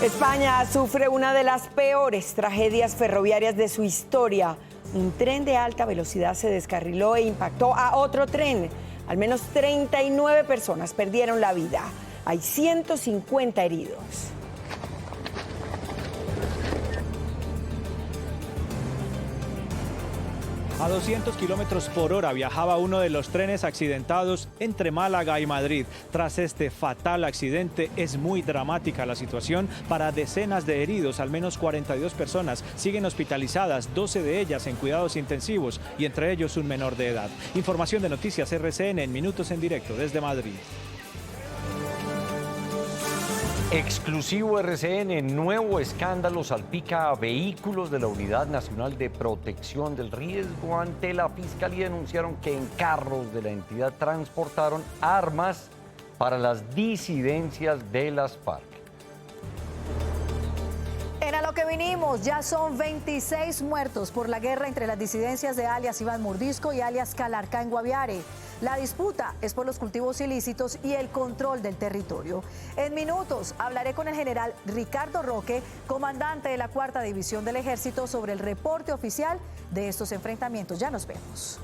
España sufre una de las peores tragedias ferroviarias de su historia. Un tren de alta velocidad se descarriló e impactó a otro tren. Al menos 39 personas perdieron la vida. Hay 150 heridos. A 200 kilómetros por hora viajaba uno de los trenes accidentados entre Málaga y Madrid. Tras este fatal accidente, es muy dramática la situación para decenas de heridos. Al menos 42 personas siguen hospitalizadas, 12 de ellas en cuidados intensivos y entre ellos un menor de edad. Información de Noticias RCN en Minutos en Directo desde Madrid. Exclusivo RCN, nuevo escándalo salpica a vehículos de la Unidad Nacional de Protección del Riesgo. Ante la Fiscalía denunciaron que en carros de la entidad transportaron armas para las disidencias de las FARC. Era lo que vinimos, ya son 26 muertos por la guerra entre las disidencias de alias Iván Mordisco y alias Calarcá en Guaviare. La disputa es por los cultivos ilícitos y el control del territorio. En minutos hablaré con el general Ricardo Roque, comandante de la 4ª División del Ejército, sobre el reporte oficial de estos enfrentamientos. Ya nos vemos.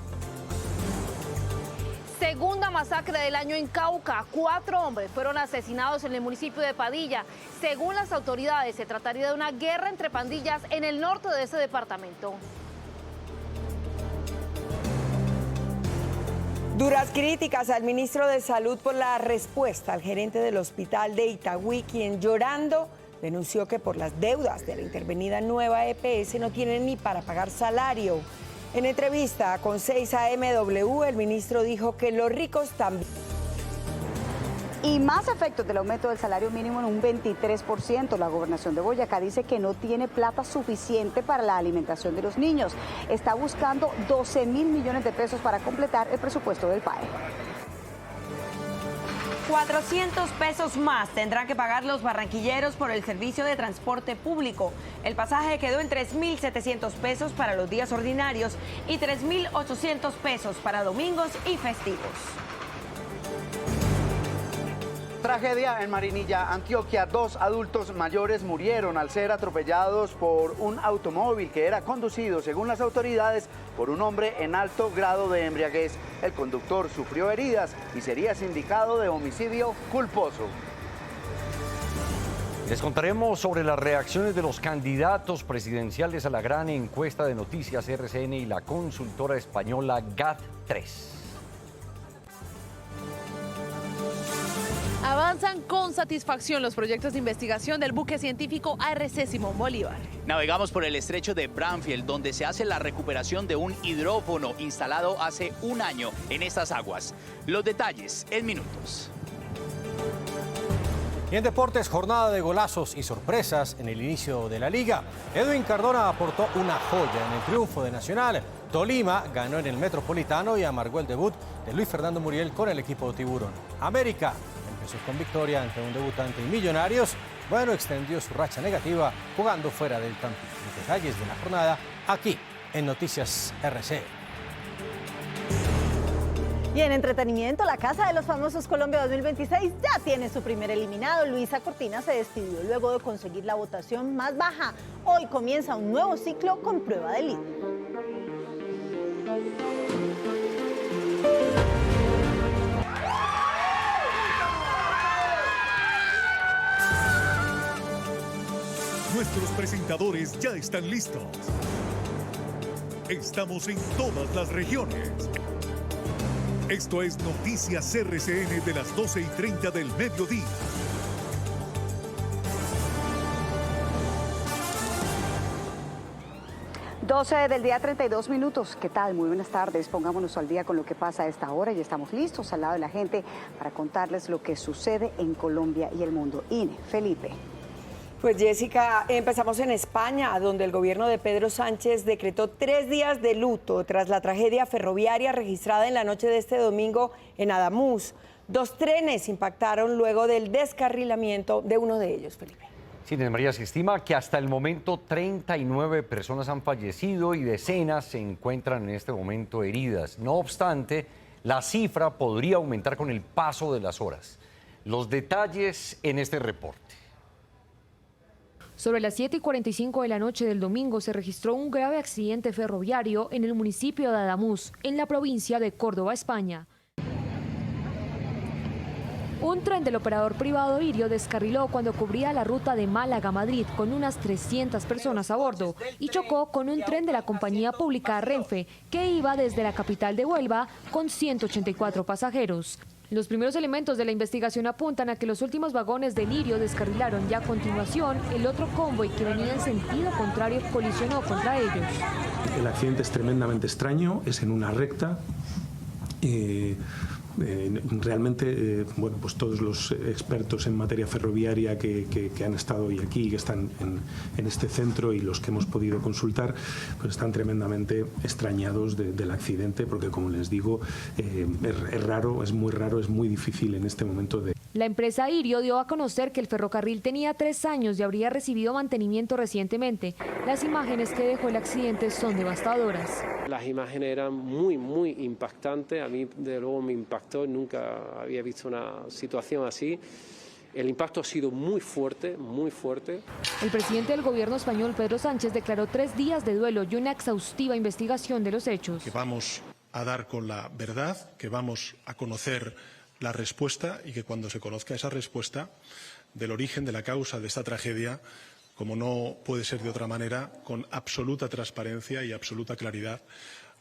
Segunda masacre del año en Cauca. 4 hombres fueron asesinados en el municipio de Padilla. Según las autoridades, se trataría de una guerra entre pandillas en el norte de ese departamento. Duras críticas al ministro de Salud por la respuesta al gerente del hospital de Itagüí, quien llorando denunció que por las deudas de la intervenida nueva EPS no tienen ni para pagar salario. En entrevista con 6AMW, el ministro dijo que los ricos también. Y más efectos del aumento del salario mínimo en un 23%. La gobernación de Boyacá dice que no tiene plata suficiente para la alimentación de los niños. Está buscando 12.000 millones de pesos para completar el presupuesto del PAE. 400 pesos más tendrán que pagar los barranquilleros por el servicio de transporte público. El pasaje quedó en 3.700 pesos para los días ordinarios y 3.800 pesos para domingos y festivos. Tragedia en Marinilla, Antioquia. 2 adultos mayores murieron al ser atropellados por un automóvil que era conducido, según las autoridades, por un hombre en alto grado de embriaguez. El conductor sufrió heridas y sería sindicado de homicidio culposo. Les contaremos sobre las reacciones de los candidatos presidenciales a la gran encuesta de Noticias RCN y la consultora española GAT3. Avanzan con satisfacción los proyectos de investigación del buque científico ARC Simón Bolívar. Navegamos por el estrecho de Braunfeld, donde se hace la recuperación de un hidrófono instalado hace un año en estas aguas. Los detalles en minutos. Y en deportes, jornada de golazos y sorpresas en el inicio de la liga. Edwin Cardona aportó una joya en el triunfo de Nacional. Tolima ganó en el Metropolitano y amargó el debut de Luis Fernando Muriel con el equipo Tiburón. América empezó con victoria ante un debutante y Millonarios, bueno, extendió su racha negativa jugando fuera del Campín. Los detalles de la jornada aquí en Noticias RC. Y en entretenimiento, la Casa de los Famosos Colombia 2026 ya tiene su primer eliminado. Luisa Cortina se despidió luego de conseguir la votación más baja. Hoy comienza un nuevo ciclo con prueba de líder. Nuestros presentadores ya están listos. Estamos en todas las regiones. Esto es Noticias RCN de las 12:30 del mediodía. Doce del día, 32 minutos. ¿Qué tal? Muy buenas tardes. Pongámonos al día con lo que pasa a esta hora y estamos listos al lado de la gente para contarles lo que sucede en Colombia y el mundo. Ine, Felipe. Pues Jessica, empezamos en España, donde el gobierno de Pedro Sánchez decretó 3 días de luto tras la tragedia ferroviaria registrada en la noche de este domingo en Ademuz. 2 trenes impactaron luego del descarrilamiento de uno de ellos, Felipe. Sí, Inés María, se estima que hasta el momento 39 personas han fallecido y decenas se encuentran en este momento heridas. No obstante, la cifra podría aumentar con el paso de las horas. Los detalles en este reporte. Sobre las 7:45 de la noche del domingo se registró un grave accidente ferroviario en el municipio de Adamuz, en la provincia de Córdoba, España. Un tren del operador privado Irio descarriló cuando cubría la ruta de Málaga a Madrid con unas 300 personas a bordo y chocó con un tren de la compañía pública Renfe que iba desde la capital de Huelva con 184 pasajeros. Los primeros elementos de la investigación apuntan a que los últimos vagones del Irio descarrilaron y a continuación el otro convoy que venía en sentido contrario colisionó contra ellos. El accidente es tremendamente extraño, es en una recta. Realmente, bueno, pues todos los expertos en materia ferroviaria que han estado hoy aquí, que están en este centro y los que hemos podido consultar, pues están tremendamente extrañados del accidente, porque como les digo, es raro, es muy raro, es muy difícil en este momento de... La empresa Irio dio a conocer que el ferrocarril tenía 3 años y habría recibido mantenimiento recientemente. Las imágenes que dejó el accidente son devastadoras. Las imágenes eran muy impactantes. A mí, de luego, me impactó. Nunca había visto una situación así. El impacto ha sido muy fuerte, muy fuerte. El presidente del gobierno español, Pedro Sánchez, declaró 3 días de duelo y una exhaustiva investigación de los hechos. Que vamos a dar con la verdad, que vamos a conocer la respuesta y que cuando se conozca esa respuesta del origen, de la causa de esta tragedia, como no puede ser de otra manera, con absoluta transparencia y absoluta claridad,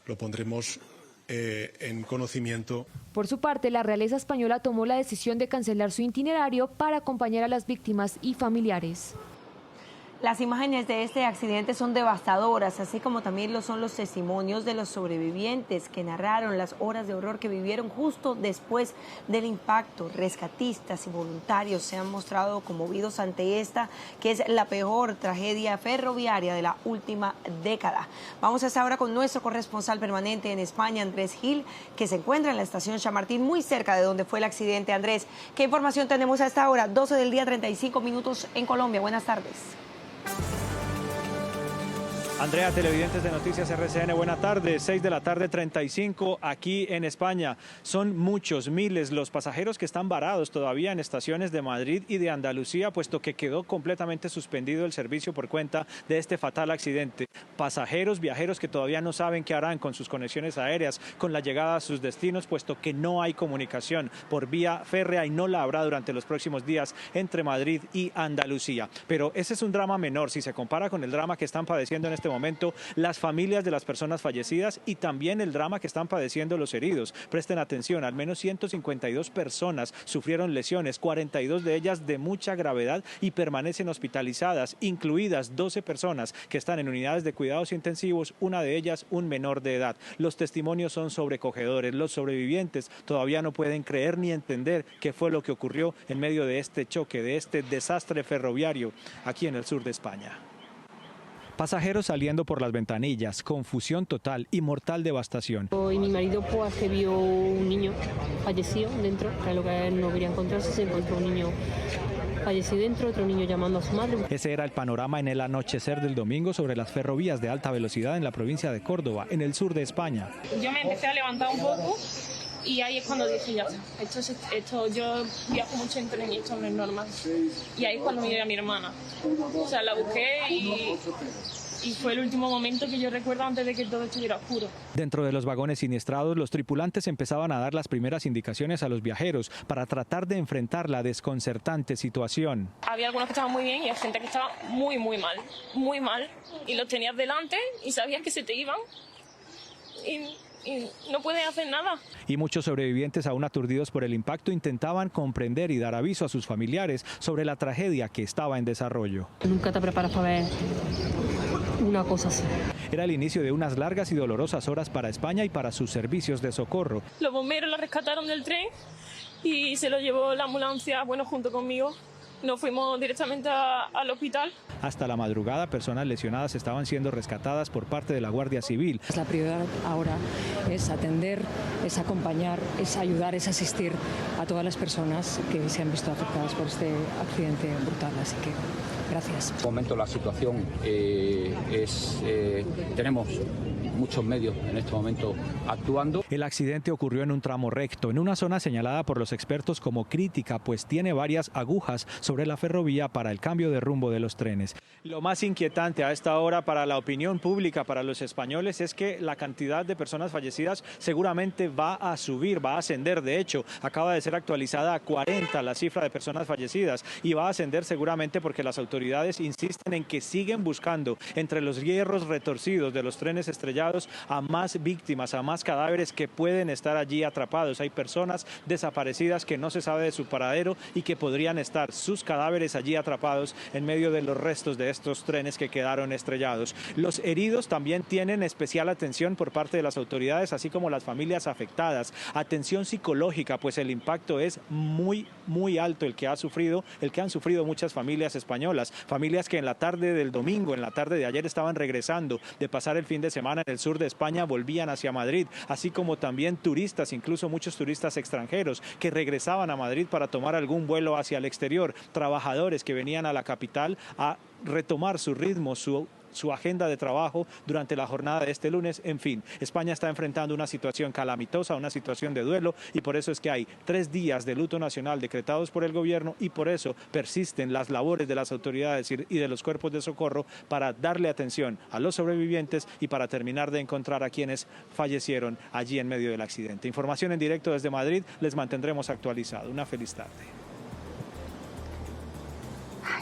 lo pondremos en conocimiento. Por su parte, la realeza española tomó la decisión de cancelar su itinerario para acompañar a las víctimas y familiares. Las imágenes de este accidente son devastadoras, así como también lo son los testimonios de los sobrevivientes que narraron las horas de horror que vivieron justo después del impacto. Rescatistas y voluntarios se han mostrado conmovidos ante esta, que es la peor tragedia ferroviaria de la última década. Vamos hasta ahora con nuestro corresponsal permanente en España, Andrés Gil, que se encuentra en la estación Chamartín, muy cerca de donde fue el accidente. Andrés, ¿qué información tenemos hasta ahora? 12 del día, 35 minutos en Colombia. Buenas tardes. Andrea, televidentes de Noticias RCN, buena tarde, 6 de la tarde 35 aquí en España. Son muchos, miles los pasajeros que están varados todavía en estaciones de Madrid y de Andalucía, puesto que quedó completamente suspendido el servicio por cuenta de este fatal accidente. Pasajeros, viajeros que todavía no saben qué harán con sus conexiones aéreas, con la llegada a sus destinos, puesto que no hay comunicación por vía férrea y no la habrá durante los próximos días entre Madrid y Andalucía. Pero ese es un drama menor si se compara con el drama que están padeciendo en este momento las familias de las personas fallecidas y también el drama que están padeciendo los heridos. Presten atención, al menos 152 personas sufrieron lesiones, 42 de ellas de mucha gravedad y permanecen hospitalizadas, incluidas 12 personas que están en unidades de cuidados intensivos, una de ellas un menor de edad. Los testimonios son sobrecogedores, los sobrevivientes todavía no pueden creer ni entender qué fue lo que ocurrió en medio de este choque, de este desastre ferroviario aquí en el sur de España. Pasajeros saliendo por las ventanillas, confusión total y mortal devastación. Y mi marido pues que vio un niño fallecido dentro, que es lo que él no quería encontrarse, se encontró un niño fallecido dentro, otro niño llamando a su madre. Ese era el panorama en el anochecer del domingo sobre las ferrovías de alta velocidad en la provincia de Córdoba, en el sur de España. Yo me empecé a levantar un poco y ahí es cuando dije, ya esto yo viajo mucho en tren y esto no es normal. Y ahí es cuando miré a mi hermana. O sea, la busqué y fue el último momento que yo recuerdo antes de que todo estuviera oscuro. Dentro de los vagones siniestrados, los tripulantes empezaban a dar las primeras indicaciones a los viajeros para tratar de enfrentar la desconcertante situación. Había algunos que estaban muy bien y hay gente que estaba muy mal. Y los tenías delante y sabías que se te iban y no pueden hacer nada. Y muchos sobrevivientes, aún aturdidos por el impacto, intentaban comprender y dar aviso a sus familiares sobre la tragedia que estaba en desarrollo. Nunca te preparas para ver una cosa así. Era el inicio de unas largas y dolorosas horas para España y para sus servicios de socorro. Los bomberos la rescataron del tren y se lo llevó la ambulancia, junto conmigo. Nos fuimos directamente al hospital. Hasta la madrugada, personas lesionadas estaban siendo rescatadas por parte de la Guardia Civil. La prioridad ahora es atender, es acompañar, es ayudar, es asistir a todas las personas que se han visto afectadas por este accidente brutal. Así que gracias. En este momento la situación tenemos muchos medios en este momento actuando. El accidente ocurrió en un tramo recto, en una zona señalada por los expertos como crítica, pues tiene varias agujas sobre sobre la ferrovía para el cambio de rumbo de los trenes. Lo más inquietante a esta hora para la opinión pública, para los españoles, es que la cantidad de personas fallecidas seguramente va a subir, va a ascender. De hecho, acaba de ser actualizada a 40 la cifra de personas fallecidas y va a ascender seguramente porque las autoridades insisten en que siguen buscando entre los hierros retorcidos de los trenes estrellados a más víctimas, a más cadáveres que pueden estar allí atrapados. Hay personas desaparecidas que no se sabe de su paradero y que podrían estar sus cadáveres allí atrapados en medio de los restos de estos trenes que quedaron estrellados. Los heridos también tienen especial atención por parte de las autoridades, así como las familias afectadas. Atención psicológica, pues el impacto es muy alto el que han sufrido muchas familias españolas, familias que en la tarde del domingo, en la tarde de ayer estaban regresando de pasar el fin de semana en el sur de España, volvían hacia Madrid, así como también turistas, incluso muchos turistas extranjeros que regresaban a Madrid para tomar algún vuelo hacia el exterior, trabajadores que venían a la capital a retomar su ritmo, su agenda de trabajo durante la jornada de este lunes. En fin, España está enfrentando una situación calamitosa, una situación de duelo, y por eso es que hay 3 días de luto nacional decretados por el gobierno, y por eso persisten las labores de las autoridades y de los cuerpos de socorro para darle atención a los sobrevivientes y para terminar de encontrar a quienes fallecieron allí en medio del accidente. Información en directo desde Madrid, les mantendremos actualizado. Una feliz tarde.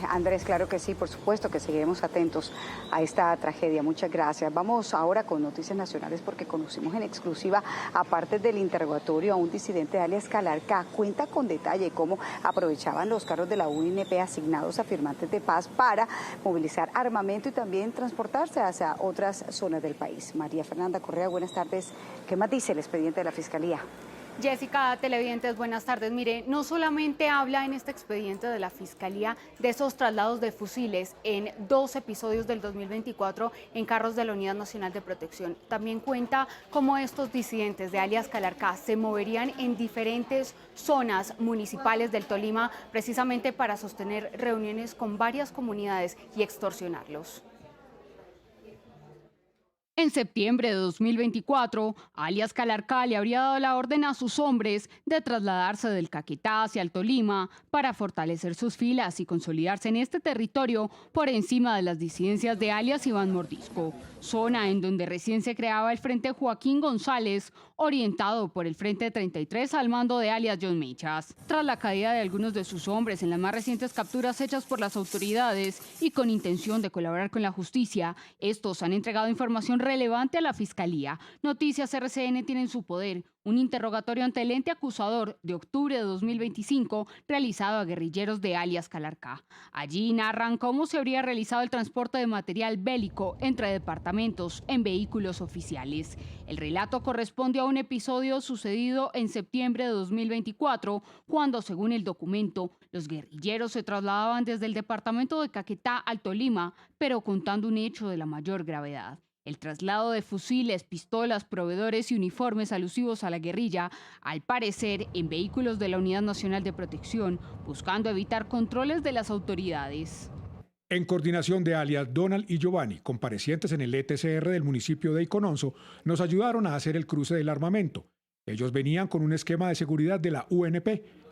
Andrés, claro que sí, por supuesto que seguiremos atentos a esta tragedia. Muchas gracias. Vamos ahora con noticias nacionales porque conocimos en exclusiva, aparte del interrogatorio, a un disidente de alias Calarcá. Cuenta con detalle cómo aprovechaban los carros de la UNP asignados a firmantes de paz para movilizar armamento y también transportarse hacia otras zonas del país. María Fernanda Correa, buenas tardes. ¿Qué más dice el expediente de la Fiscalía? Jessica, televidentes, buenas tardes. Mire, no solamente habla en este expediente de la Fiscalía de esos traslados de fusiles en 2 episodios del 2024 en carros de la Unidad Nacional de Protección. También cuenta cómo estos disidentes de alias Calarcá se moverían en diferentes zonas municipales del Tolima precisamente para sostener reuniones con varias comunidades y extorsionarlos. En septiembre de 2024, alias Calarcá le habría dado la orden a sus hombres de trasladarse del Caquetá hacia el Tolima para fortalecer sus filas y consolidarse en este territorio por encima de las disidencias de alias Iván Mordisco, zona en donde recién se creaba el Frente Joaquín González, orientado por el Frente 33 al mando de alias John Mechas. Tras la caída de algunos de sus hombres en las más recientes capturas hechas por las autoridades y con intención de colaborar con la justicia, estos han entregado información relevante a la Fiscalía. Noticias RCN tiene en su poder un interrogatorio ante el ente acusador de octubre de 2025 realizado a guerrilleros de alias Calarcá. Allí narran cómo se habría realizado el transporte de material bélico entre departamentos en vehículos oficiales. El relato corresponde a un episodio sucedido en septiembre de 2024, cuando, según el documento, los guerrilleros se trasladaban desde el departamento de Caquetá al Tolima, pero contando un hecho de la mayor gravedad: el traslado de fusiles, pistolas, proveedores y uniformes alusivos a la guerrilla, al parecer en vehículos de la Unidad Nacional de Protección, buscando evitar controles de las autoridades. En coordinación de alias Donald y Giovanni, comparecientes en el ETCR del municipio de Icononso, nos ayudaron a hacer el cruce del armamento. Ellos venían con un esquema de seguridad de la UNP,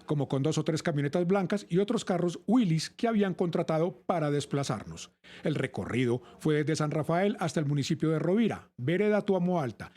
como con 2 o 3 camionetas blancas y otros carros Willys que habían contratado para desplazarnos. El recorrido fue desde San Rafael hasta el municipio de Rovira, vereda Tuamo Alta.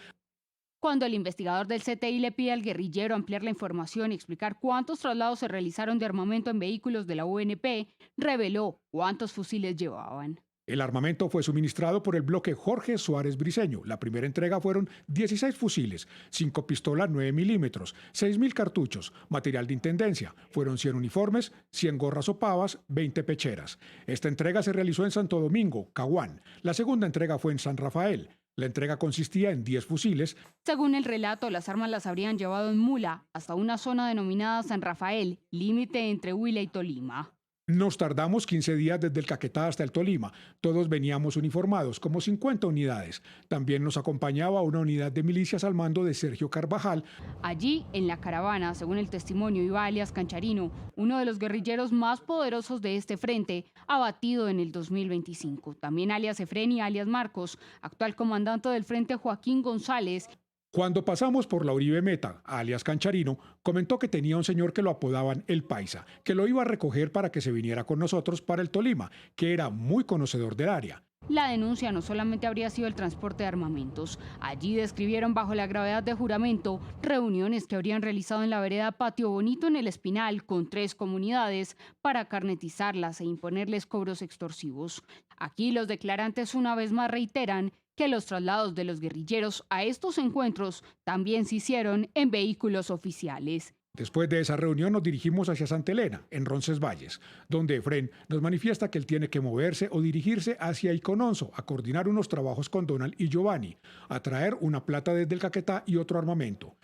Cuando el investigador del CTI le pide al guerrillero ampliar la información y explicar cuántos traslados se realizaron de armamento en vehículos de la UNP, reveló cuántos fusiles llevaban. El armamento fue suministrado por el bloque Jorge Suárez Briceño. La primera entrega fueron 16 fusiles, 5 pistolas 9 milímetros, 6.000 cartuchos, material de intendencia. Fueron 100 uniformes, 100 gorras o pavas, 20 pecheras. Esta entrega se realizó en Santo Domingo, Caguán. La segunda entrega fue en San Rafael. La entrega consistía en 10 fusiles. Según el relato, las armas las habrían llevado en mula hasta una zona denominada San Rafael, límite entre Huila y Tolima. Nos tardamos 15 días desde el Caquetá hasta el Tolima. Todos veníamos uniformados, como 50 unidades. También nos acompañaba una unidad de milicias al mando de Sergio Carvajal. Allí, en la caravana, según el testimonio, iba alias Cancharino, uno de los guerrilleros más poderosos de este frente, abatido en el 2025. También alias Efren y alias Marcos, actual comandante del Frente Joaquín González, Cuando pasamos por la Uribe Meta, alias Cancharino, comentó que tenía un señor que lo apodaban El Paisa, que lo iba a recoger para que se viniera con nosotros para el Tolima, que era muy conocedor del área. La denuncia no solamente habría sido el transporte de armamentos. Allí describieron bajo la gravedad de juramento reuniones que habrían realizado en la vereda Patio Bonito en El Espinal con 3 comunidades para carnetizarlas e imponerles cobros extorsivos. Aquí los declarantes una vez más reiteran que los traslados de los guerrilleros a estos encuentros también se hicieron en vehículos oficiales. Después de esa reunión nos dirigimos hacia Santa Elena, en Roncesvalles, donde Efren nos manifiesta que él tiene que moverse o dirigirse hacia Icononso a coordinar unos trabajos con Donald y Giovanni, a traer una plata desde el Caquetá y otro armamento.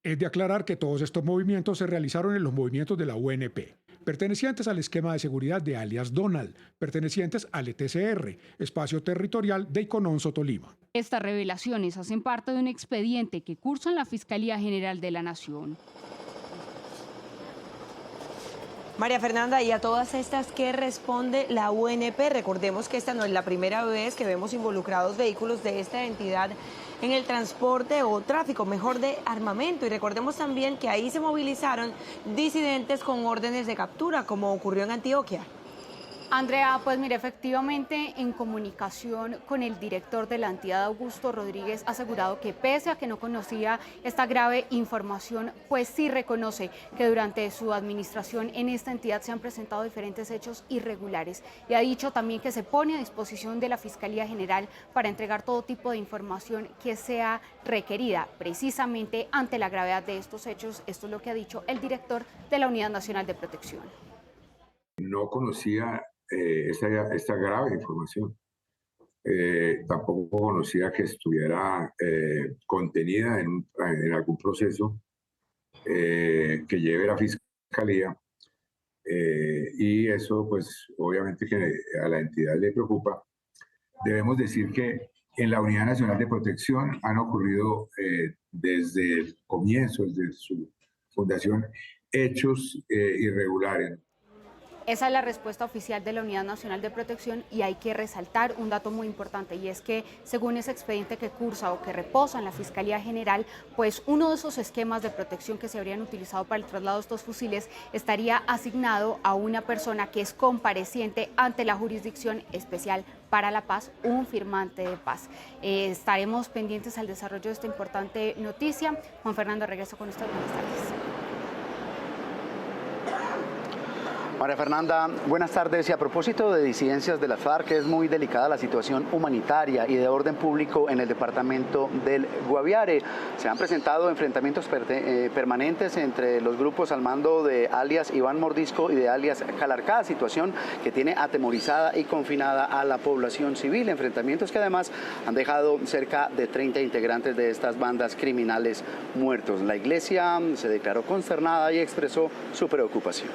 Es de aclarar que todos estos movimientos se realizaron en los movimientos de la UNP, pertenecientes al esquema de seguridad de alias Donald, pertenecientes al ETCR, espacio territorial de Icononso, Tolima. Estas revelaciones hacen parte de un expediente que cursa en la Fiscalía General de la Nación. María Fernanda, y a todas estas, ¿qué responde la UNP? Recordemos que esta no es la primera vez que vemos involucrados vehículos de esta entidad en el transporte o tráfico, mejor, de armamento. Y recordemos también que ahí se movilizaron disidentes con órdenes de captura, como ocurrió en Antioquia. Andrea, pues mire, efectivamente en comunicación con el director de la entidad, Augusto Rodríguez, ha asegurado que pese a que no conocía esta grave información, pues sí reconoce que durante su administración en esta entidad se han presentado diferentes hechos irregulares y ha dicho también que se pone a disposición de la Fiscalía General para entregar todo tipo de información que sea requerida precisamente ante la gravedad de estos hechos. Esto es lo que ha dicho el director de la Unidad Nacional de Protección. No conocía esta grave información. Tampoco conocía que estuviera contenida en algún proceso que lleve la Fiscalía. Y eso, pues, obviamente que a la entidad le preocupa. Debemos decir que en la Unidad Nacional de Protección han ocurrido desde el comienzo, desde su fundación, hechos irregulares. Esa es la respuesta oficial de la Unidad Nacional de Protección y hay que resaltar un dato muy importante y es que según ese expediente que cursa o que reposa en la Fiscalía General, pues uno de esos esquemas de protección que se habrían utilizado para el traslado de estos fusiles estaría asignado a una persona que es compareciente ante la Jurisdicción Especial para la Paz, un firmante de paz. Estaremos pendientes al desarrollo de esta importante noticia. Juan Fernando, regreso con usted. Buenas tardes. María Fernanda, buenas tardes. Y a propósito de disidencias de las FARC, es muy delicada la situación humanitaria y de orden público en el departamento del Guaviare. Se han presentado enfrentamientos permanentes entre los grupos al mando de alias Iván Mordisco y de alias Calarcá, situación que tiene atemorizada y confinada a la población civil. Enfrentamientos que además han dejado cerca de 30 integrantes de estas bandas criminales muertos. La iglesia se declaró consternada y expresó su preocupación.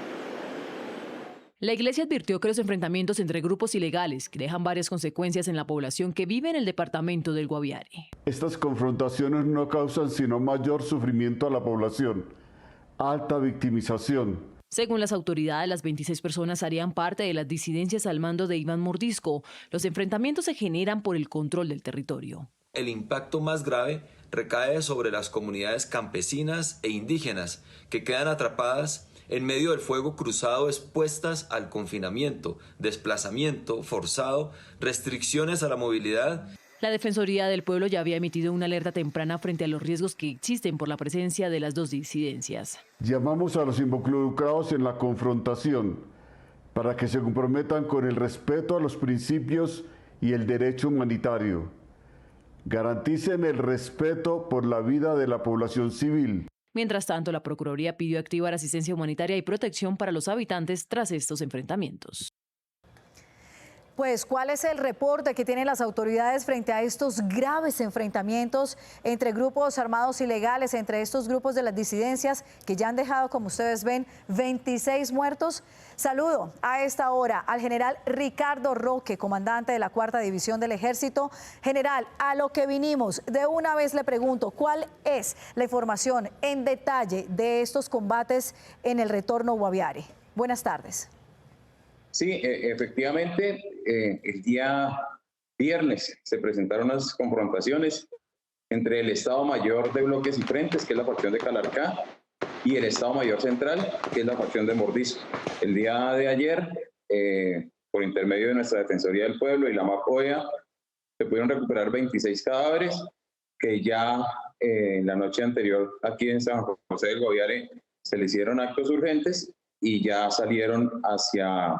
La iglesia advirtió que los enfrentamientos entre grupos ilegales que dejan varias consecuencias en la población que vive en el departamento del Guaviare. Estas confrontaciones no causan sino mayor sufrimiento a la población, alta victimización. Según las autoridades, las 26 personas harían parte de las disidencias al mando de Iván Mordisco. Los enfrentamientos se generan por el control del territorio. El impacto más grave recae sobre las comunidades campesinas e indígenas que quedan atrapadas en medio del fuego cruzado, expuestas al confinamiento, desplazamiento forzado, restricciones a la movilidad. La Defensoría del Pueblo ya había emitido una alerta temprana frente a los riesgos que existen por la presencia de las dos disidencias. Llamamos a los involucrados en la confrontación para que se comprometan con el respeto a los principios y el derecho humanitario. Garanticen el respeto por la vida de la población civil. Mientras tanto, la Procuraduría pidió activar asistencia humanitaria y protección para los habitantes tras estos enfrentamientos. Pues, ¿cuál es el reporte que tienen las autoridades frente a estos graves enfrentamientos entre grupos armados ilegales, entre estos grupos de las disidencias que ya han dejado, como ustedes ven, 26 muertos? Saludo a esta hora al general Ricardo Roque, comandante de la 4ª División del Ejército. General, a lo que vinimos, de una vez le pregunto, ¿cuál es la información en detalle de estos combates en el retorno Guaviare? Buenas tardes. Sí, efectivamente, el día viernes se presentaron unas confrontaciones entre el Estado Mayor de Bloques y Frentes, que es la facción de Calarcá, y el Estado Mayor Central, que es la facción de Mordisco. El día de ayer, por intermedio de nuestra Defensoría del Pueblo y la MAPOEA, se pudieron recuperar 26 cadáveres que ya en la noche anterior aquí en San José del Guaviare se le hicieron actos urgentes y ya salieron hacia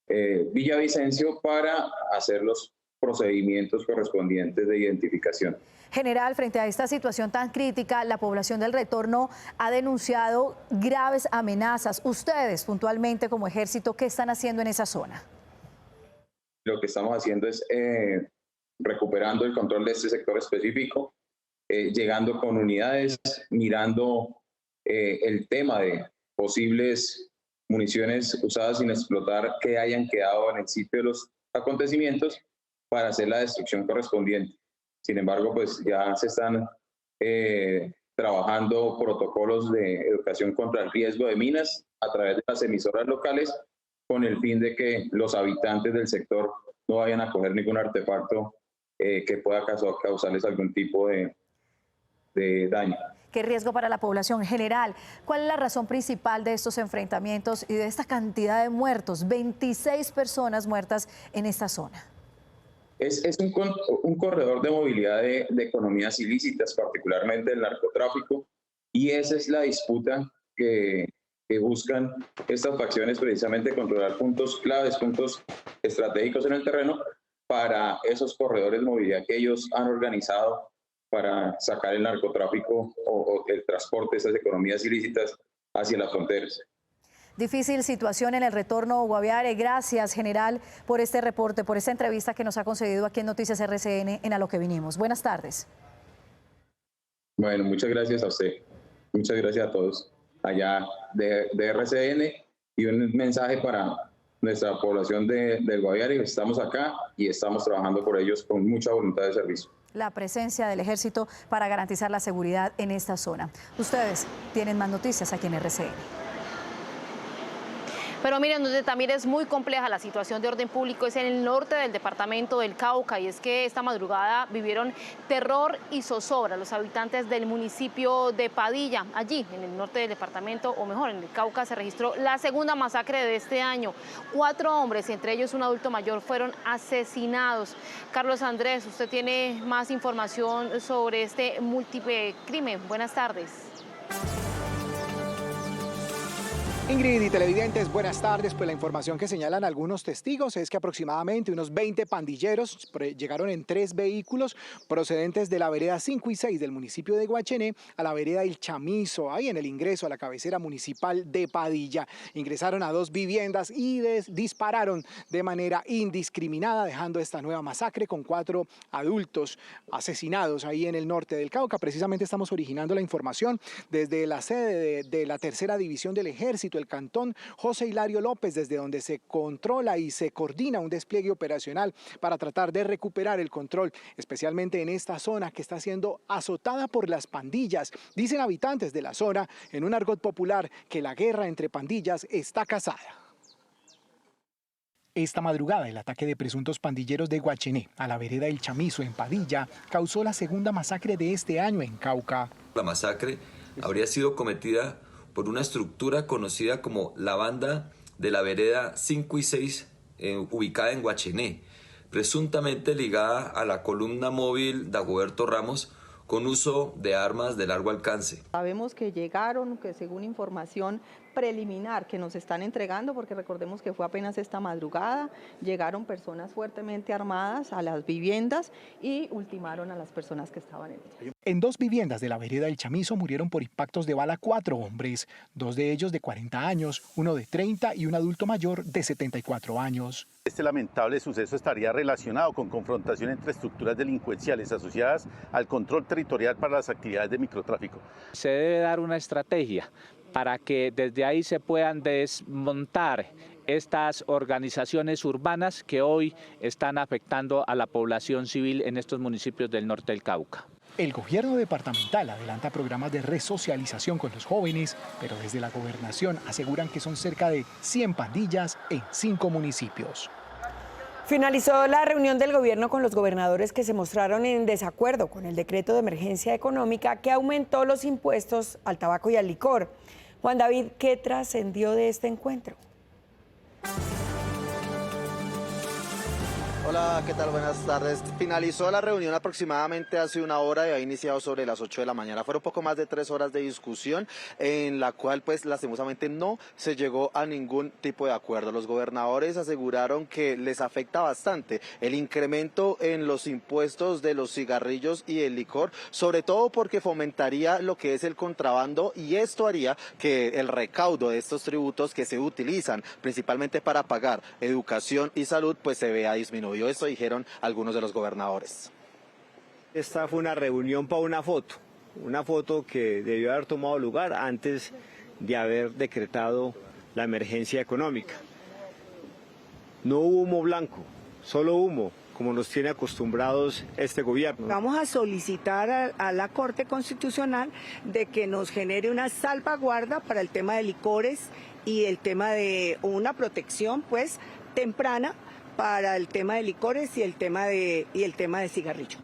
Villavicencio para hacer los procedimientos correspondientes de identificación. General, frente a esta situación tan crítica, la población del retorno ha denunciado graves amenazas. Ustedes, puntualmente como ejército, ¿qué están haciendo en esa zona? Lo que estamos haciendo es recuperando el control de este sector específico, llegando con unidades, mirando el tema de posibles municiones usadas sin explotar que hayan quedado en el sitio de los acontecimientos para hacer la destrucción correspondiente. Sin embargo, pues ya se están trabajando protocolos de educación contra el riesgo de minas a través de las emisoras locales con el fin de que los habitantes del sector no vayan a coger ningún artefacto que pueda causarles algún tipo de daño. ¿Qué riesgo para la población general? ¿Cuál es la razón principal de estos enfrentamientos y de esta cantidad de muertos? 26 personas muertas en esta zona. Es un corredor de movilidad de economías ilícitas, particularmente el narcotráfico, y esa es la disputa que buscan estas facciones, precisamente controlar puntos claves, puntos estratégicos en el terreno para esos corredores de movilidad que ellos han organizado para sacar el narcotráfico o el transporte de esas economías ilícitas hacia las fronteras. Difícil situación en el retorno Guaviare. Gracias, general, por este reporte, por esta entrevista que nos ha concedido aquí en Noticias RCN en A lo que vinimos. Buenas tardes. Bueno, muchas gracias a usted. Muchas gracias a todos allá de RCN y un mensaje para nuestra población del Guaviare. Estamos acá y estamos trabajando por ellos con mucha voluntad de servicio. La presencia del ejército para garantizar la seguridad en esta zona. Ustedes tienen más noticias aquí en RCN. Pero miren, donde también es muy compleja la situación de orden público es en el norte del departamento del Cauca, y es que esta madrugada vivieron terror y zozobra los habitantes del municipio de Padilla. Allí, en el norte del departamento, o mejor, en el Cauca, se registró la segunda masacre de este año. 4 hombres, entre ellos un adulto mayor, fueron asesinados. Carlos Andrés, usted tiene más información sobre este múltiple crimen. Buenas tardes. Ingrid y televidentes, buenas tardes. Pues la información que señalan algunos testigos es que aproximadamente unos 20 pandilleros llegaron en 3 vehículos procedentes de la vereda 5 y 6 del municipio de Guachené a la vereda El Chamizo, ahí en el ingreso a la cabecera municipal de Padilla. Ingresaron a 2 viviendas y dispararon de manera indiscriminada, dejando esta nueva masacre con 4 adultos asesinados ahí en el norte del Cauca. Precisamente estamos originando la información desde la sede de la tercera división del ejército, el cantón José Hilario López, desde donde se controla y se coordina un despliegue operacional para tratar de recuperar el control, especialmente en esta zona que está siendo azotada por las pandillas. Dicen habitantes de la zona, en un argot popular, que la guerra entre pandillas está casada. Esta madrugada, el ataque de presuntos pandilleros de Guachené a la vereda El Chamizo en Padilla causó la segunda masacre de este año en Cauca. La masacre habría sido cometida por una estructura conocida como la Banda de la Vereda 5 y 6, ubicada en Guachené, presuntamente ligada a la columna móvil Dagoberto Ramos, con uso de armas de largo alcance. Sabemos que llegaron, que según información preliminar que nos están entregando, porque recordemos que fue apenas esta madrugada, llegaron personas fuertemente armadas a las viviendas y ultimaron a las personas que estaban en ellas. En 2 viviendas de la vereda El Chamizo murieron por impactos de bala 4 hombres, 2 de ellos de 40 años, uno de 30 y un adulto mayor de 74 años. Este lamentable suceso estaría relacionado con confrontación entre estructuras delincuenciales asociadas al control territorial para las actividades de microtráfico. Se debe dar una estrategia para que desde ahí se puedan desmontar estas organizaciones urbanas que hoy están afectando a la población civil en estos municipios del norte del Cauca. El gobierno departamental adelanta programas de resocialización con los jóvenes, pero desde la gobernación aseguran que son cerca de 100 pandillas en 5 municipios. Finalizó la reunión del gobierno con los gobernadores que se mostraron en desacuerdo con el decreto de emergencia económica que aumentó los impuestos al tabaco y al licor. Juan David, ¿qué trascendió de este encuentro? Hola, ¿qué tal? Buenas tardes. Finalizó la reunión aproximadamente hace una hora y ha iniciado sobre las 8 de la mañana. Fueron poco más de 3 horas de discusión en la cual, pues, lastimosamente no se llegó a ningún tipo de acuerdo. Los gobernadores aseguraron que les afecta bastante el incremento en los impuestos de los cigarrillos y el licor, sobre todo porque fomentaría lo que es el contrabando y esto haría que el recaudo de estos tributos que se utilizan principalmente para pagar educación y salud, pues se vea disminuido. Esto dijeron algunos de los gobernadores. Esta fue una reunión para una foto que debió haber tomado lugar antes de haber decretado la emergencia económica. No hubo humo blanco, solo humo, como nos tiene acostumbrados este gobierno. Vamos a solicitar a la Corte Constitucional de que nos genere una salvaguarda para el tema de licores y el tema de una protección, pues, temprana para el tema de licores y el tema de cigarrillo.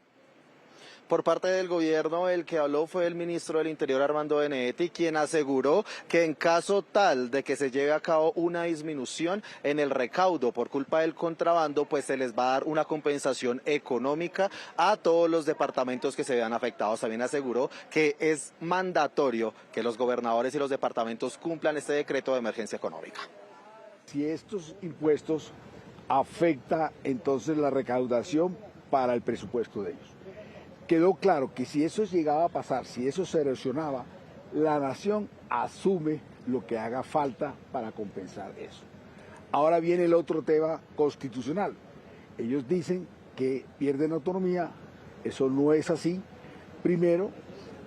Por parte del gobierno, el que habló fue el ministro del Interior, Armando Benedetti, quien aseguró que en caso tal de que se lleve a cabo una disminución en el recaudo por culpa del contrabando, pues se les va a dar una compensación económica a todos los departamentos que se vean afectados. También aseguró que es mandatorio que los gobernadores y los departamentos cumplan este decreto de emergencia económica. Si estos impuestos afecta entonces la recaudación para el presupuesto de ellos. Quedó claro que si eso llegaba a pasar, si eso se erosionaba, la nación asume lo que haga falta para compensar eso. Ahora viene el otro tema constitucional. Ellos dicen que pierden autonomía, eso no es así. Primero,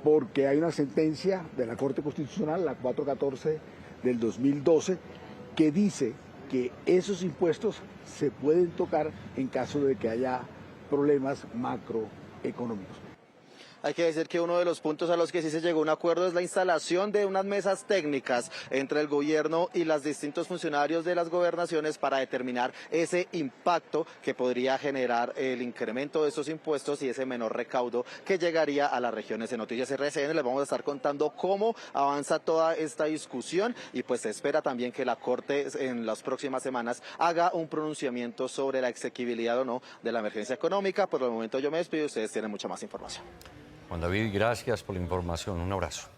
porque hay una sentencia de la Corte Constitucional, la 414 del 2012, que dice que esos impuestos se pueden tocar en caso de que haya problemas macroeconómicos. Hay que decir que uno de los puntos a los que sí se llegó a un acuerdo es la instalación de unas mesas técnicas entre el gobierno y los distintos funcionarios de las gobernaciones para determinar ese impacto que podría generar el incremento de esos impuestos y ese menor recaudo que llegaría a las regiones. En Noticias RCN les vamos a estar contando cómo avanza toda esta discusión y pues se espera también que la Corte en las próximas semanas haga un pronunciamiento sobre la exequibilidad o no de la emergencia económica. Por el momento yo me despido y ustedes tienen mucha más información. Juan David, gracias por la información. Un abrazo.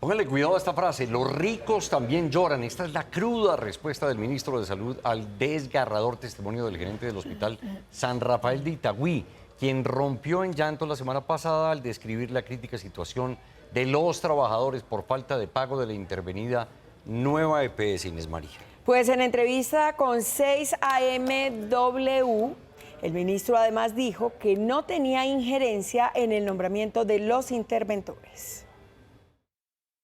Póngale cuidado a esta frase. Los ricos también lloran. Esta es la cruda respuesta del ministro de Salud al desgarrador testimonio del gerente del Hospital San Rafael de Itagüí, quien rompió en llanto la semana pasada al describir la crítica situación de los trabajadores por falta de pago de la intervenida nueva EPS, Inés María. Pues en entrevista con 6AMW, el ministro además dijo que no tenía injerencia en el nombramiento de los interventores.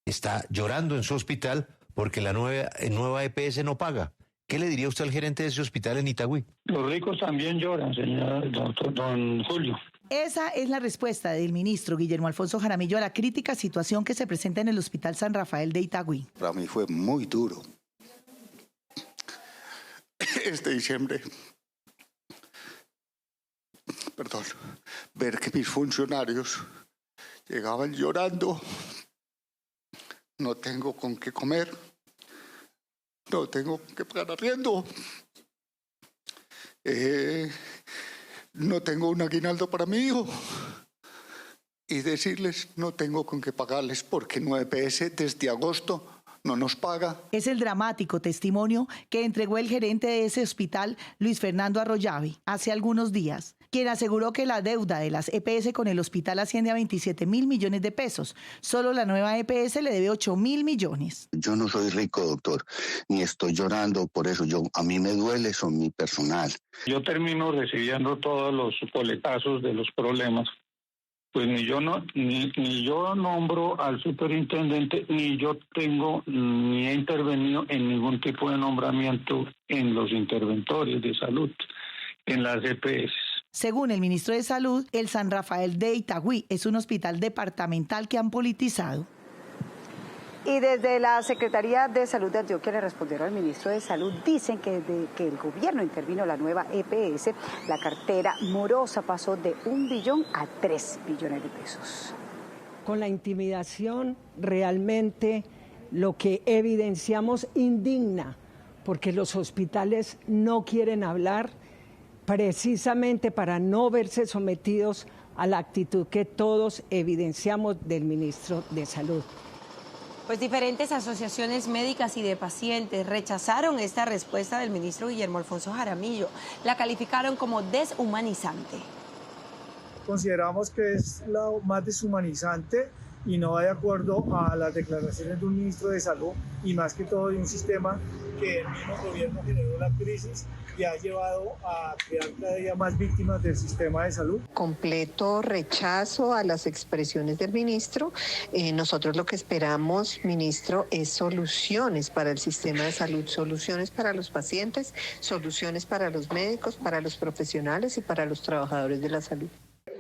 Está llorando en su hospital porque la nueva EPS no paga. ¿Qué le diría usted al gerente de ese hospital en Itagüí? Los ricos también lloran, señor don Julio. Esa es la respuesta del ministro Guillermo Alfonso Jaramillo a la crítica situación que se presenta en el Hospital San Rafael de Itagüí. Para mí fue muy duro. Este diciembre, ver que mis funcionarios llegaban llorando. No tengo con qué comer, no tengo que pagar arriendo, no tengo un aguinaldo para mi hijo y decirles no tengo con qué pagarles porque 9PS desde agosto no nos paga. Es el dramático testimonio que entregó el gerente de ese hospital, Luis Fernando Arroyave, hace algunos días, quien aseguró que la deuda de las EPS con el hospital asciende a 27.000 millones de pesos. Solo la nueva EPS le debe 8.000 millones. Yo no soy rico, doctor, ni estoy llorando por eso. A mí me duele, son mi personal. Yo termino recibiendo todos los coletazos de los problemas. Pues ni yo nombro al superintendente, ni he intervenido en ningún tipo de nombramiento en los interventores de salud, en las EPS. Según el ministro de Salud, el San Rafael de Itagüí es un hospital departamental que han politizado. Y desde la Secretaría de Salud de Antioquia le respondieron al ministro de Salud. Dicen que desde que el gobierno intervino la nueva EPS, la cartera morosa pasó de 1 billón a 3 billones de pesos. Con la intimidación realmente lo que evidenciamos indigna, porque los hospitales no quieren hablar precisamente para no verse sometidos a la actitud que todos evidenciamos del ministro de Salud. Pues diferentes asociaciones médicas y de pacientes rechazaron esta respuesta del ministro Guillermo Alfonso Jaramillo. La calificaron como deshumanizante. Consideramos que es lo más deshumanizante y no va de acuerdo a las declaraciones de un ministro de Salud y más que todo de un sistema que el mismo gobierno generó la crisis y ha llevado a crear cada día más víctimas del sistema de salud. Completo rechazo a las expresiones del ministro. Nosotros lo que esperamos, ministro, es soluciones para el sistema de salud, soluciones para los pacientes, soluciones para los médicos, para los profesionales y para los trabajadores de la salud.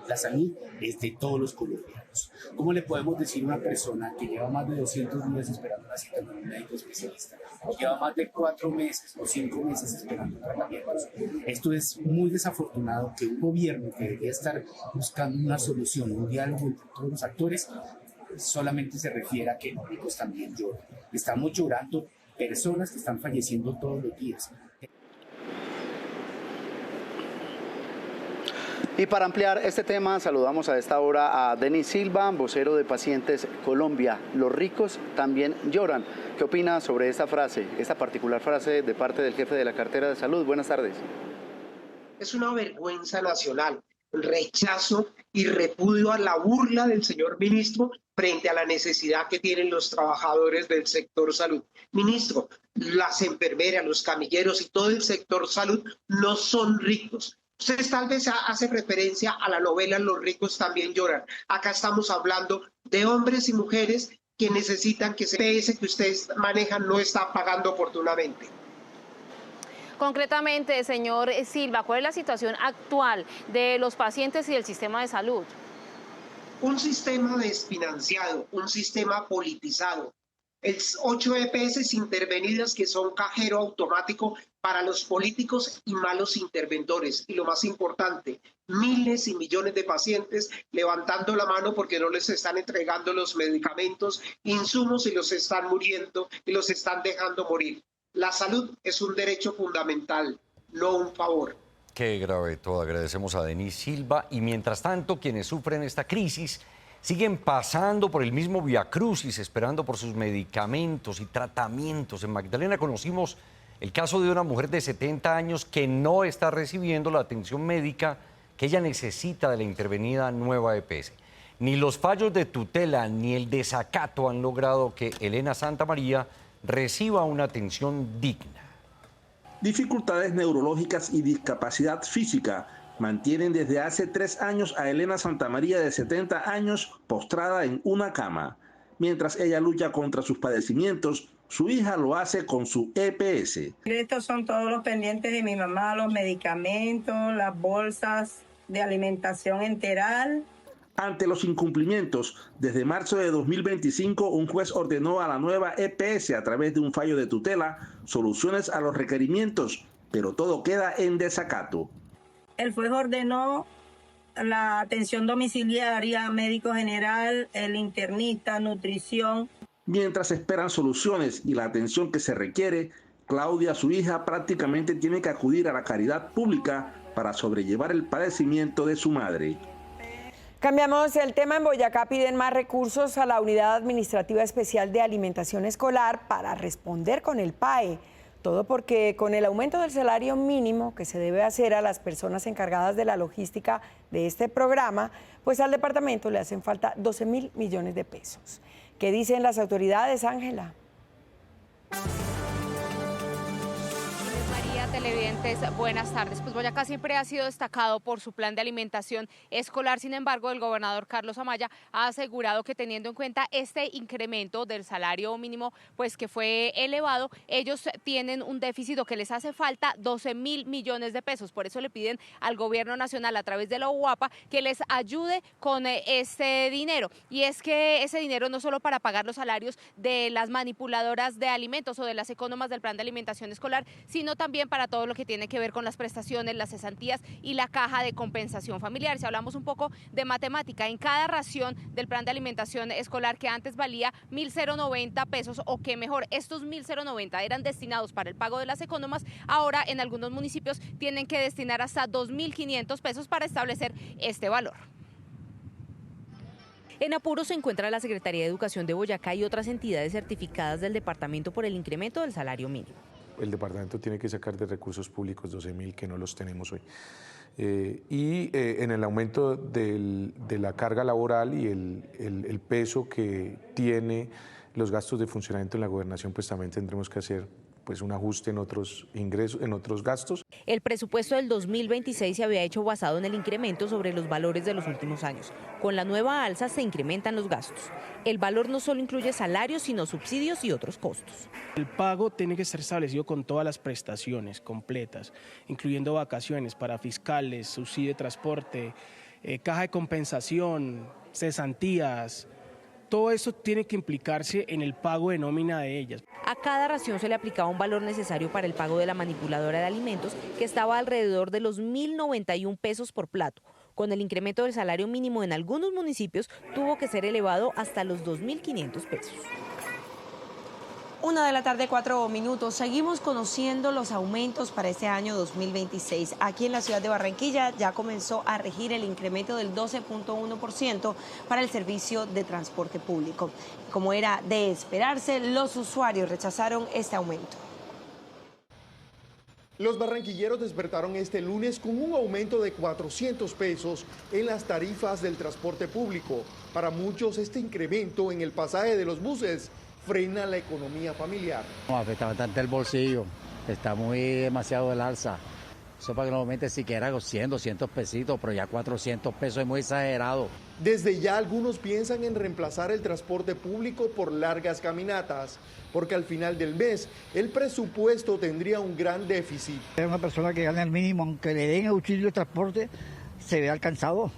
La salud es de todos los colombianos. ¿Cómo le podemos decir a una persona que lleva más de 200 días esperando una cita con un médico especialista, o lleva más de 4 meses o 5 meses esperando tratamientos? Esto es muy desafortunado, que un gobierno que debería estar buscando una solución, un diálogo entre todos los actores, solamente se refiere a que los ricos también lloran. Estamos llorando personas que están falleciendo todos los días. Y para ampliar este tema, saludamos a esta hora a Denis Silva, vocero de Pacientes Colombia. Los ricos también lloran. ¿Qué opina sobre esta frase, esta particular frase de parte del jefe de la cartera de salud? Buenas tardes. Es una vergüenza nacional, rechazo y repudio a la burla del señor ministro frente a la necesidad que tienen los trabajadores del sector salud. Ministro, las enfermeras, los camilleros y todo el sector salud no son ricos. Usted tal vez hace referencia a la novela Los ricos también lloran. Acá estamos hablando de hombres y mujeres que necesitan que ese PS que ustedes manejan no está pagando oportunamente. Concretamente, señor Silva, ¿cuál es la situación actual de los pacientes y del sistema de salud? Un sistema desfinanciado, un sistema politizado. 8 EPS intervenidas que son cajero automático para los políticos y malos interventores. Y lo más importante, miles y millones de pacientes levantando la mano porque no les están entregando los medicamentos, insumos y los están muriendo y los están dejando morir. La salud es un derecho fundamental, no un favor. Qué grave todo. Agradecemos a Denis Silva. Y mientras tanto, quienes sufren esta crisis siguen pasando por el mismo viacrucis, esperando por sus medicamentos y tratamientos. En Magdalena conocimos el caso de una mujer de 70 años que no está recibiendo la atención médica que ella necesita de la intervenida nueva EPS. Ni los fallos de tutela ni el desacato han logrado que Elena Santamaría reciba una atención digna. Dificultades neurológicas y discapacidad física mantienen desde hace 3 años a Elena Santamaría, de 70 años, postrada en una cama. Mientras ella lucha contra sus padecimientos, su hija lo hace con su EPS. Estos son todos los pendientes de mi mamá, los medicamentos, las bolsas de alimentación enteral. Ante los incumplimientos, desde marzo de 2025, un juez ordenó a la nueva EPS, a través de un fallo de tutela, soluciones a los requerimientos, pero todo queda en desacato. El juez ordenó la atención domiciliaria, médico general, el internista, nutrición. Mientras esperan soluciones y la atención que se requiere, Claudia, su hija, prácticamente tiene que acudir a la caridad pública para sobrellevar el padecimiento de su madre. Cambiamos el tema. En Boyacá piden más recursos a la Unidad Administrativa Especial de Alimentación Escolar para responder con el PAE. Todo porque con el aumento del salario mínimo que se debe hacer a las personas encargadas de la logística de este programa, pues al departamento le hacen falta 12.000 millones de pesos. ¿Qué dicen las autoridades, Ángela? televidentes, buenas tardes. Pues Boyacá siempre ha sido destacado por su plan de alimentación escolar. Sin embargo, el gobernador Carlos Amaya ha asegurado que teniendo en cuenta este incremento del salario mínimo, pues que fue elevado, ellos tienen un déficit o que les hace falta 12.000 millones de pesos. Por eso le piden al gobierno nacional a través de la UAPA que les ayude con este dinero. Y es que ese dinero no solo para pagar los salarios de las manipuladoras de alimentos o de las ecónomas del plan de alimentación escolar, sino también para todo lo que tiene que ver con las prestaciones, las cesantías y la caja de compensación familiar. Si hablamos un poco de matemática, en cada ración del plan de alimentación escolar que antes valía 1.090 pesos, o que mejor, estos 1.090 eran destinados para el pago de las ecónomas, ahora en algunos municipios tienen que destinar hasta 2.500 pesos para establecer este valor. En apuros se encuentra la Secretaría de Educación de Boyacá y otras entidades certificadas del departamento por el incremento del salario mínimo. El departamento tiene que sacar de recursos públicos 12.000 que no los tenemos hoy. En el aumento de la carga laboral y el peso que tiene los gastos de funcionamiento en la gobernación, pues también tendremos que hacer pues un ajuste en otros ingresos, en otros gastos. El presupuesto del 2026 se había hecho basado en el incremento sobre los valores de los últimos años. Con la nueva alza se incrementan los gastos. El valor no solo incluye salarios, sino subsidios y otros costos. El pago tiene que ser establecido con todas las prestaciones completas, incluyendo vacaciones para fiscales, subsidio de transporte, caja de compensación, cesantías. Todo eso tiene que implicarse en el pago de nómina de ellas. A cada ración se le aplicaba un valor necesario para el pago de la manipuladora de alimentos, que estaba alrededor de los 1.091 pesos por plato. Con el incremento del salario mínimo en algunos municipios, tuvo que ser elevado hasta los 2.500 pesos. 1:04 p.m. Seguimos conociendo los aumentos para este año 2026. Aquí en la ciudad de Barranquilla ya comenzó a regir el incremento del 12.1% para el servicio de transporte público. Como era de esperarse, los usuarios rechazaron este aumento. Los barranquilleros despertaron este lunes con un aumento de 400 pesos en las tarifas del transporte público. Para muchos, este incremento en el pasaje de los buses frena la economía familiar. Afecta bastante el bolsillo, está demasiado el alza. Eso para que no aumente siquiera 100, 200 pesitos, pero ya 400 pesos es muy exagerado. Desde ya algunos piensan en reemplazar el transporte público por largas caminatas, porque al final del mes el presupuesto tendría un gran déficit. Una persona que gana el mínimo, aunque le den auxilio de transporte, se ve alcanzado.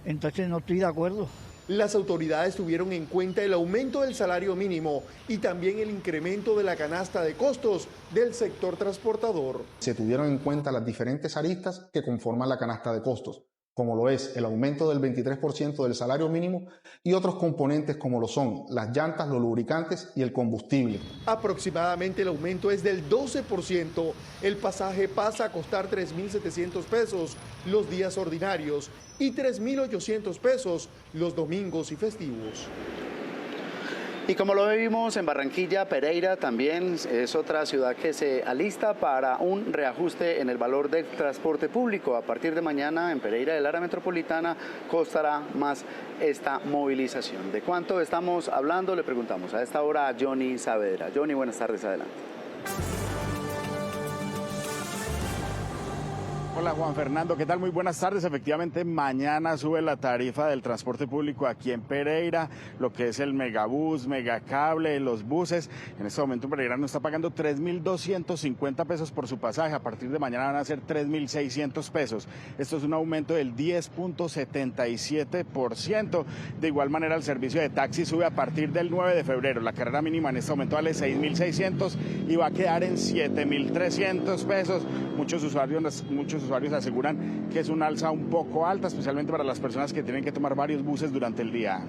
Entonces no estoy de acuerdo. Las autoridades tuvieron en cuenta el aumento del salario mínimo y también el incremento de la canasta de costos del sector transportador. Se tuvieron en cuenta las diferentes aristas que conforman la canasta de costos, como lo es el aumento del 23% del salario mínimo y otros componentes como lo son las llantas, los lubricantes y el combustible. Aproximadamente el aumento es del 12%. El pasaje pasa a costar 3.700 pesos los días ordinarios y 3.800 pesos los domingos y festivos. Y como lo vimos en Barranquilla, Pereira también es otra ciudad que se alista para un reajuste en el valor del transporte público. A partir de mañana en Pereira, el área metropolitana, costará más esta movilización. ¿De cuánto estamos hablando? Le preguntamos a esta hora a Johnny Saavedra. Johnny, buenas tardes, adelante. Hola Juan Fernando, ¿qué tal? Muy buenas tardes. Efectivamente, mañana sube la tarifa del transporte público aquí en Pereira, lo que es el megabús, megacable, los buses. En este momento Pereira no está pagando 3.250 pesos por su pasaje. A partir de mañana van a ser 3.600 pesos. Esto es un aumento del 10.77%. De igual manera, el servicio de taxi sube a partir del 9 de febrero. La carrera mínima en este momento vale 6.600 y va a quedar en 7.300 pesos. Muchos usuarios aseguran que es una alza un poco alta, especialmente para las personas que tienen que tomar varios buses durante el día.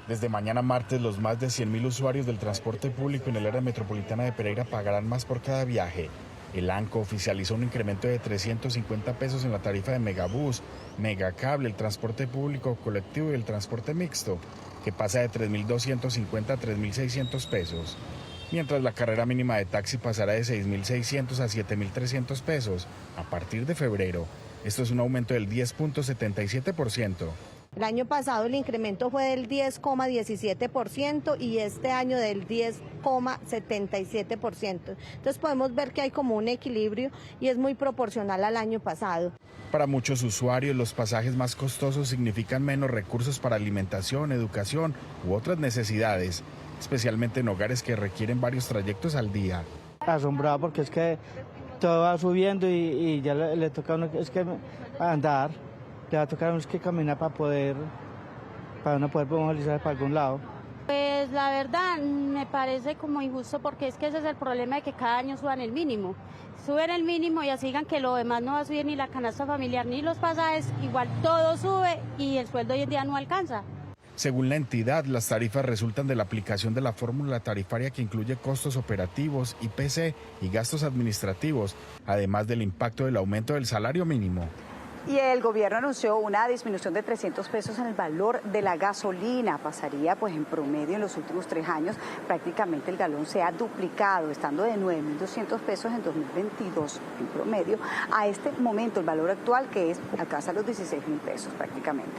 Desde mañana martes, los más de 100.000 usuarios del transporte público en el área metropolitana de Pereira pagarán más por cada viaje. El ANCO oficializó un incremento de 350 pesos en la tarifa de megabús, megacable, el transporte público colectivo y el transporte mixto, que pasa de 3.250 a 3.600 pesos. Mientras la carrera mínima de taxi pasará de 6.600 a 7.300 pesos a partir de febrero. Esto es un aumento del 10.77%. El año pasado el incremento fue del 10,17% y este año del 10,77%. Entonces podemos ver que hay como un equilibrio y es muy proporcional al año pasado. Para muchos usuarios, los pasajes más costosos significan menos recursos para alimentación, educación u otras necesidades, especialmente en hogares que requieren varios trayectos al día. Asombrado porque es que todo va subiendo y ya le toca a uno es que andar, le va a tocar a uno es que caminar para uno poder movilizar para algún lado. Pues la verdad me parece como injusto porque es que ese es el problema de que cada año suban el mínimo. Suben el mínimo y así digan que lo demás no va a subir ni la canasta familiar ni los pasajes, igual todo sube y el sueldo hoy en día no alcanza. Según la entidad, las tarifas resultan de la aplicación de la fórmula tarifaria que incluye costos operativos, IPC y gastos administrativos, además del impacto del aumento del salario mínimo. Y el gobierno anunció una disminución de 300 pesos en el valor de la gasolina. Pasaría, pues en promedio, en los últimos 3 años, prácticamente el galón se ha duplicado, estando de 9.200 pesos en 2022 en promedio, a este momento el valor actual que alcanza los 16.000 pesos prácticamente.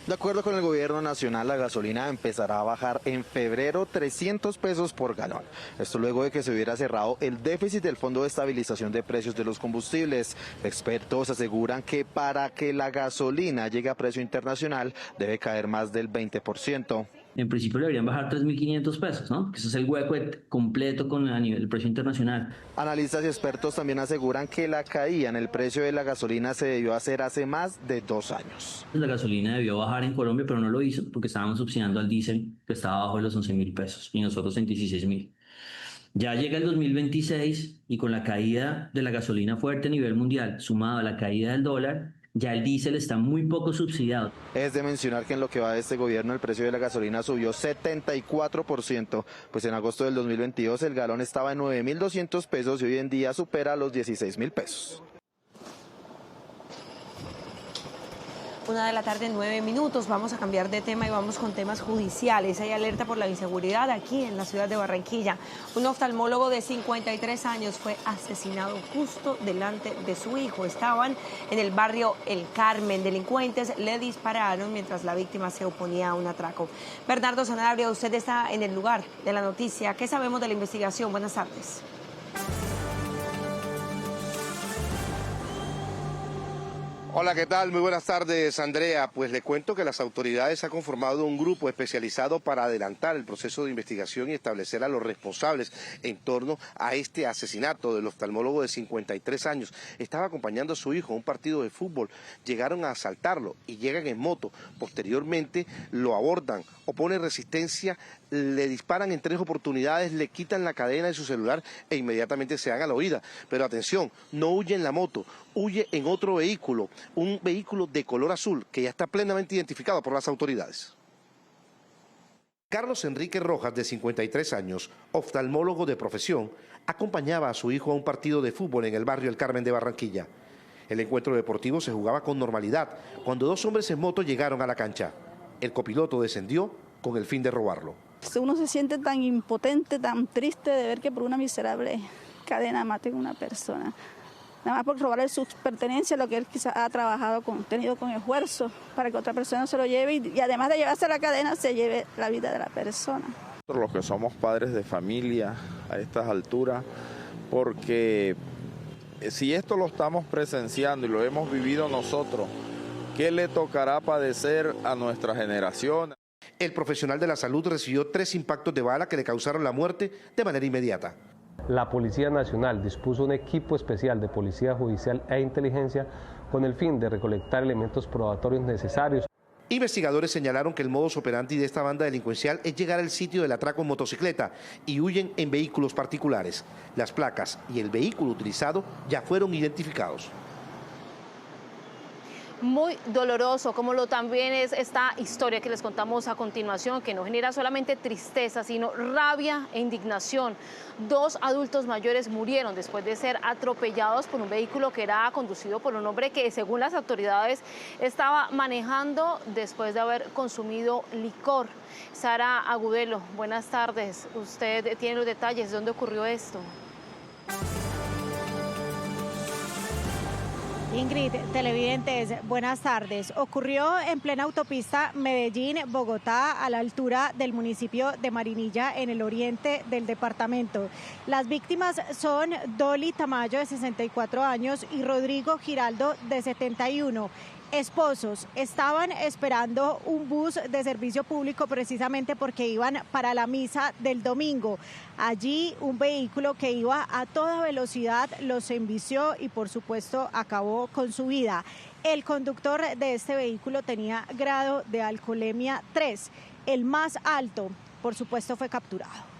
De acuerdo con el gobierno nacional, la gasolina empezará a bajar en febrero 300 pesos por galón. Esto luego de que se hubiera cerrado el déficit del Fondo de Estabilización de Precios de los Combustibles. Expertos aseguran que para que la gasolina llegue a precio internacional debe caer más del 20%. En principio deberían bajar 3.500 pesos, ¿no? Que ese es el hueco completo a nivel del precio internacional. Analistas y expertos también aseguran que la caída en el precio de la gasolina se debió hacer hace más de 2 años. La gasolina debió bajar en Colombia, pero no lo hizo porque estábamos subsidiando al diésel que estaba abajo de los 11.000 pesos y nosotros en 16.000. Ya llega el 2026 y con la caída de la gasolina fuerte a nivel mundial, sumado a la caída del dólar, ya el diésel está muy poco subsidiado. Es de mencionar que en lo que va de este gobierno el precio de la gasolina subió 74%, pues en agosto del 2022 el galón estaba en 9.200 pesos y hoy en día supera los 16.000 pesos. 1:09 p.m. Vamos a cambiar de tema y vamos con temas judiciales. Hay alerta por la inseguridad aquí en la ciudad de Barranquilla. Un oftalmólogo de 53 años fue asesinado justo delante de su hijo. Estaban en el barrio El Carmen. Delincuentes le dispararon mientras la víctima se oponía a un atraco. Bernardo Sanabria, usted está en el lugar de la noticia. ¿Qué sabemos de la investigación? Buenas tardes. Hola, ¿qué tal? Muy buenas tardes, Andrea. Pues le cuento que las autoridades han conformado un grupo especializado para adelantar el proceso de investigación y establecer a los responsables en torno a este asesinato del oftalmólogo de 53 años. Estaba acompañando a su hijo a un partido de fútbol. Llegaron a asaltarlo y llegan en moto. Posteriormente lo abordan, opone resistencia, le disparan en 3 oportunidades, le quitan la cadena de su celular e inmediatamente se dan a la huida. Pero atención, no huye en la moto, huye en otro vehículo, un vehículo de color azul que ya está plenamente identificado por las autoridades. Carlos Enrique Rojas, de 53 años, oftalmólogo de profesión, acompañaba a su hijo a un partido de fútbol en el barrio El Carmen de Barranquilla. El encuentro deportivo se jugaba con normalidad cuando 2 hombres en moto llegaron a la cancha. El copiloto descendió con el fin de robarlo. Uno se siente tan impotente, tan triste de ver que por una miserable cadena maten a una persona. Nada más por robarle sus pertenencias, lo que él quizás ha trabajado, tenido con esfuerzo, para que otra persona se lo lleve y además de llevarse la cadena, se lleve la vida de la persona. Los que somos padres de familia a estas alturas, porque si esto lo estamos presenciando y lo hemos vivido nosotros, ¿qué le tocará padecer a nuestra generación? El profesional de la salud recibió 3 impactos de bala que le causaron la muerte de manera inmediata. La Policía Nacional dispuso un equipo especial de Policía Judicial e Inteligencia con el fin de recolectar elementos probatorios necesarios. Investigadores señalaron que el modus operandi de esta banda delincuencial es llegar al sitio del atraco en motocicleta y huyen en vehículos particulares. Las placas y el vehículo utilizado ya fueron identificados. Muy doloroso, como lo también es esta historia que les contamos a continuación, que no genera solamente tristeza, sino rabia e indignación. 2 adultos mayores murieron después de ser atropellados por un vehículo que era conducido por un hombre que, según las autoridades, estaba manejando después de haber consumido licor. Sara Agudelo, buenas tardes. Usted tiene los detalles. ¿Dónde ocurrió esto? Ingrid, televidentes, buenas tardes. Ocurrió en plena autopista Medellín-Bogotá, a la altura del municipio de Marinilla, en el oriente del departamento. Las víctimas son Dolly Tamayo, de 64 años, y Rodrigo Giraldo, de 71. Esposos, estaban esperando un bus de servicio público precisamente porque iban para la misa del domingo. Allí un vehículo que iba a toda velocidad los embistió y por supuesto acabó con su vida. El conductor de este vehículo tenía grado de alcoholemia 3, el más alto, por supuesto fue capturado.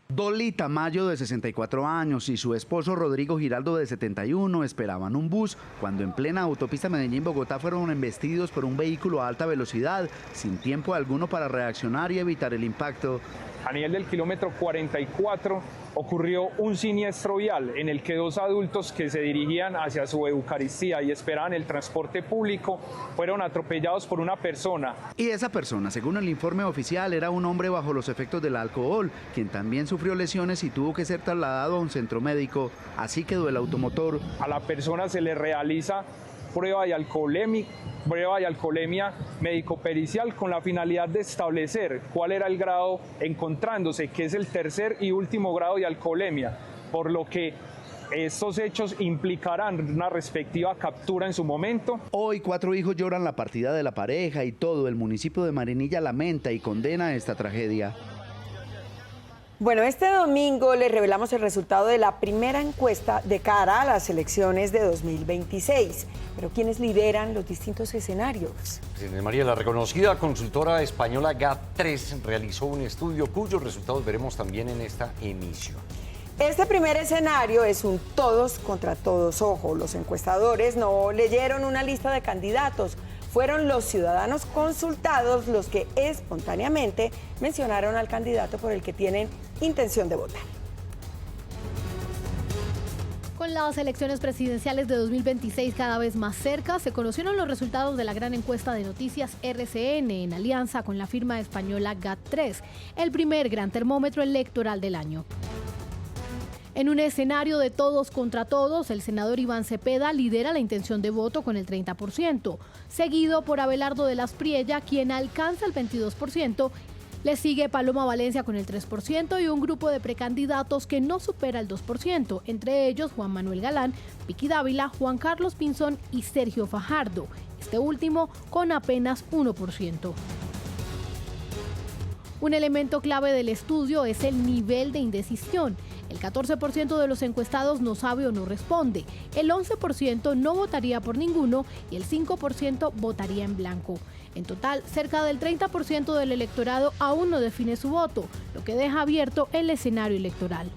Dolly Tamayo, de 64 años, y su esposo Rodrigo Giraldo, de 71, esperaban un bus cuando en plena autopista Medellín-Bogotá fueron embestidos por un vehículo a alta velocidad, sin tiempo alguno para reaccionar y evitar el impacto. A nivel del kilómetro 44 ocurrió un siniestro vial en el que dos adultos que se dirigían hacia su Eucaristía y esperaban el transporte público fueron atropellados por una persona. Y esa persona, según el informe oficial, era un hombre bajo los efectos del alcohol, quien también sufrió lesiones y tuvo que ser trasladado a un centro médico. Así quedó el automotor. A la persona se le realiza prueba de alcoholemia médico-pericial con la finalidad de establecer cuál era el grado encontrándose, que es el tercer y último grado de alcoholemia, por lo que estos hechos implicarán una respectiva captura en su momento. Hoy 4 hijos lloran la partida de la pareja y todo el municipio de Marinilla lamenta y condena esta tragedia. Bueno, este domingo les revelamos el resultado de la primera encuesta de cara a las elecciones de 2026. Pero ¿quiénes lideran los distintos escenarios? María, la reconocida consultora española GAT3 realizó un estudio cuyos resultados veremos también en esta emisión. Este primer escenario es un todos contra todos. Ojo, los encuestadores no leyeron una lista de candidatos. Fueron los ciudadanos consultados los que espontáneamente mencionaron al candidato por el que tienen intención de votar. Con las elecciones presidenciales de 2026 cada vez más cerca, se conocieron los resultados de la gran encuesta de noticias RCN en alianza con la firma española GAT3, el primer gran termómetro electoral del año. En un escenario de todos contra todos, el senador Iván Cepeda lidera la intención de voto con el 30%, seguido por Abelardo de las Priella, quien alcanza el 22%, le sigue Paloma Valencia con el 3% y un grupo de precandidatos que no supera el 2%, entre ellos Juan Manuel Galán, Vicky Dávila, Juan Carlos Pinzón y Sergio Fajardo, este último con apenas 1%. Un elemento clave del estudio es el nivel de indecisión. El 14% de los encuestados no sabe o no responde, el 11% no votaría por ninguno y el 5% votaría en blanco. En total, cerca del 30% del electorado aún no define su voto, lo que deja abierto el escenario electoral.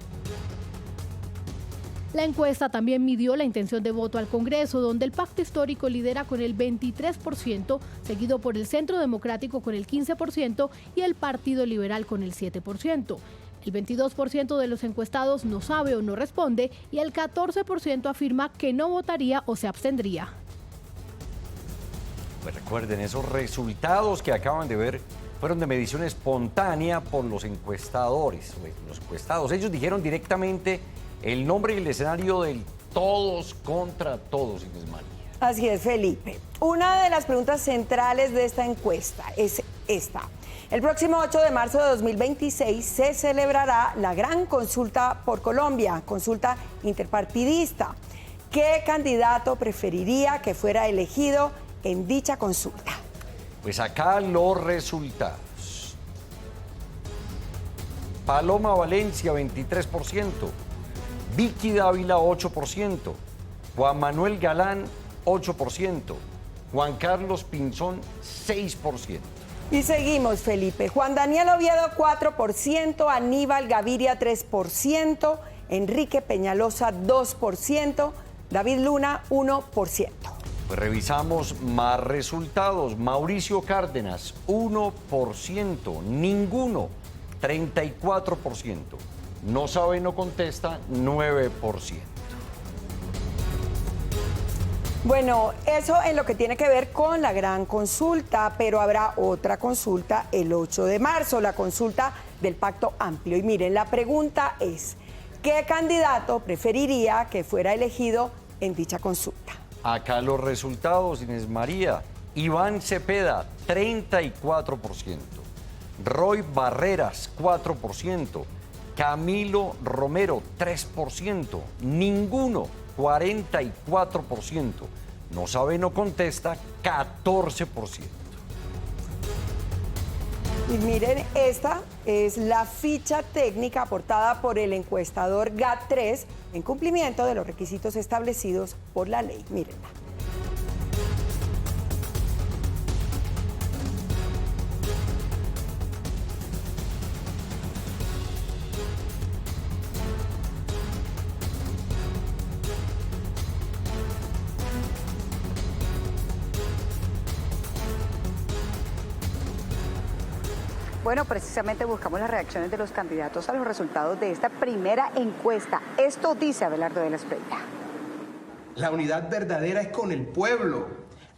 La encuesta también midió la intención de voto al Congreso, donde el Pacto Histórico lidera con el 23%, seguido por el Centro Democrático con el 15% y el Partido Liberal con el 7%. El 22% de los encuestados no sabe o no responde y el 14% afirma que no votaría o se abstendría. Pues recuerden, esos resultados que acaban de ver fueron de medición espontánea por los encuestadores. Los encuestados, ellos dijeron directamente el nombre y el escenario del todos contra todos, Inés María. Así es, Felipe. Una de las preguntas centrales de esta encuesta es esta. El próximo 8 de marzo de 2026 se celebrará la gran consulta por Colombia, consulta interpartidista. ¿Qué candidato preferiría que fuera elegido en dicha consulta? Pues acá los resultados. Paloma Valencia, 23%. Vicky Dávila, 8%. Juan Manuel Galán, 8%. Juan Carlos Pinzón, 6%. Y seguimos, Felipe. Juan Daniel Oviedo, 4%. Aníbal Gaviria, 3%. Enrique Peñalosa, 2%. David Luna, 1%. Pues revisamos más resultados. Mauricio Cárdenas, 1%. Ninguno, 34%. No sabe, no contesta, 9%. Bueno, eso en lo que tiene que ver con la gran consulta, pero habrá otra consulta el 8 de marzo, la consulta del Pacto Amplio. Y miren, la pregunta es, ¿qué candidato preferiría que fuera elegido en dicha consulta. Acá los resultados, Inés María. Iván Cepeda, 34%. Roy Barreras, 4%. Camilo Romero, 3%. Ninguno, 44%. No sabe, no contesta, 14%. Y miren, esta es la ficha técnica aportada por el encuestador GAT3 en cumplimiento de los requisitos establecidos por la ley. Mírenla. Bueno, precisamente buscamos las reacciones de los candidatos a los resultados de esta primera encuesta. Esto dice Abelardo de la Espriella. La unidad verdadera es con el pueblo.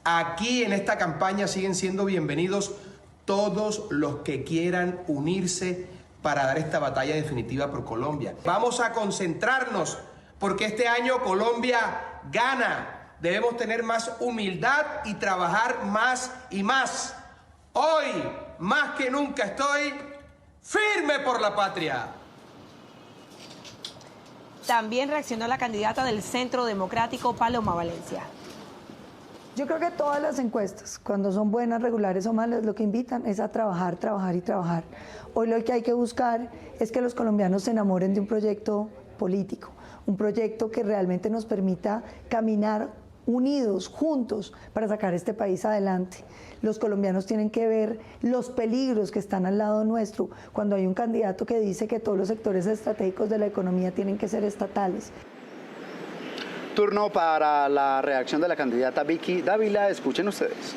Aquí en esta campaña siguen siendo bienvenidos todos los que quieran unirse para dar esta batalla definitiva por Colombia. Vamos a concentrarnos porque este año Colombia gana. Debemos tener más humildad y trabajar más y más. Hoy, más que nunca, estoy firme por la patria. También reaccionó la candidata del Centro Democrático, Paloma Valencia. Yo creo que todas las encuestas, cuando son buenas, regulares o malas, lo que invitan es a trabajar, trabajar y trabajar. Hoy lo que hay que buscar es que los colombianos se enamoren de un proyecto político, un proyecto que realmente nos permita caminar unidos, juntos, para sacar este país adelante. Los colombianos tienen que ver los peligros que están al lado nuestro cuando hay un candidato que dice que todos los sectores estratégicos de la economía tienen que ser estatales. Turno para la reacción de la candidata Vicky Dávila. Escuchen ustedes.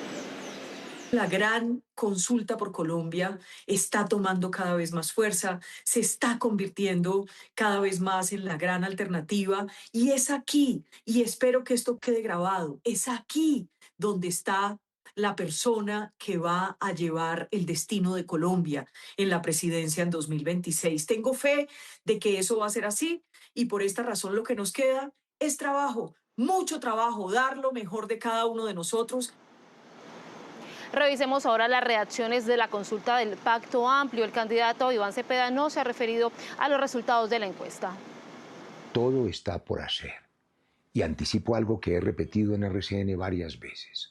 La gran consulta por Colombia está tomando cada vez más fuerza, se está convirtiendo cada vez más en la gran alternativa y es aquí, y espero que esto quede grabado, es aquí donde está la persona que va a llevar el destino de Colombia en la presidencia en 2026. Tengo fe de que eso va a ser así y por esta razón lo que nos queda es trabajo, mucho trabajo, dar lo mejor de cada uno de nosotros. Revisemos ahora las reacciones de la consulta del Pacto Amplio. El candidato Iván Cepeda no se ha referido a los resultados de la encuesta. Todo está por hacer. Y anticipo algo que he repetido en RCN varias veces.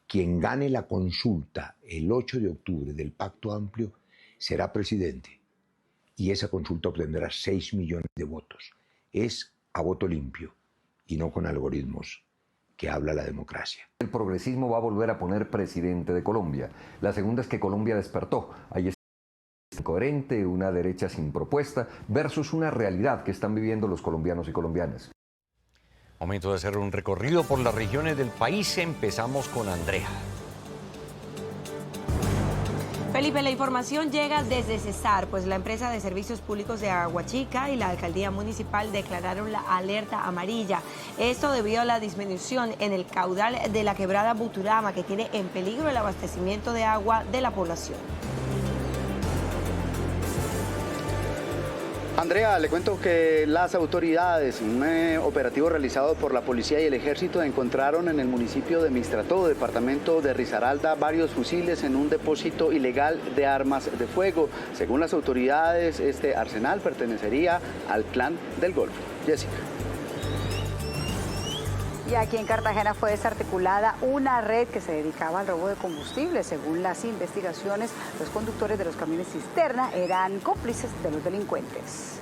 Quien gane la consulta el 8 de octubre del Pacto Amplio será presidente. Y esa consulta obtendrá 6 millones de votos. Es a voto limpio y no con algoritmos que habla la democracia. El progresismo va a volver a poner presidente de Colombia. La segunda es que Colombia despertó. Ahí está incoherente, una derecha sin propuesta versus una realidad que están viviendo los colombianos y colombianas. Momento de hacer un recorrido por las regiones del país. Empezamos con Andrea. Felipe, la información llega desde Cesar, pues la empresa de servicios públicos de Aguachica y la alcaldía municipal declararon la alerta amarilla. Esto debido a la disminución en el caudal de la quebrada Buturama, que tiene en peligro el abastecimiento de agua de la población. Andrea, le cuento que las autoridades, un operativo realizado por la policía y el ejército, encontraron en el municipio de Mistrató, departamento de Risaralda, varios fusiles en un depósito ilegal de armas de fuego. Según las autoridades, este arsenal pertenecería al Clan del Golfo. Jessica. Y aquí en Cartagena fue desarticulada una red que se dedicaba al robo de combustible. Según las investigaciones, los conductores de los camiones cisterna eran cómplices de los delincuentes.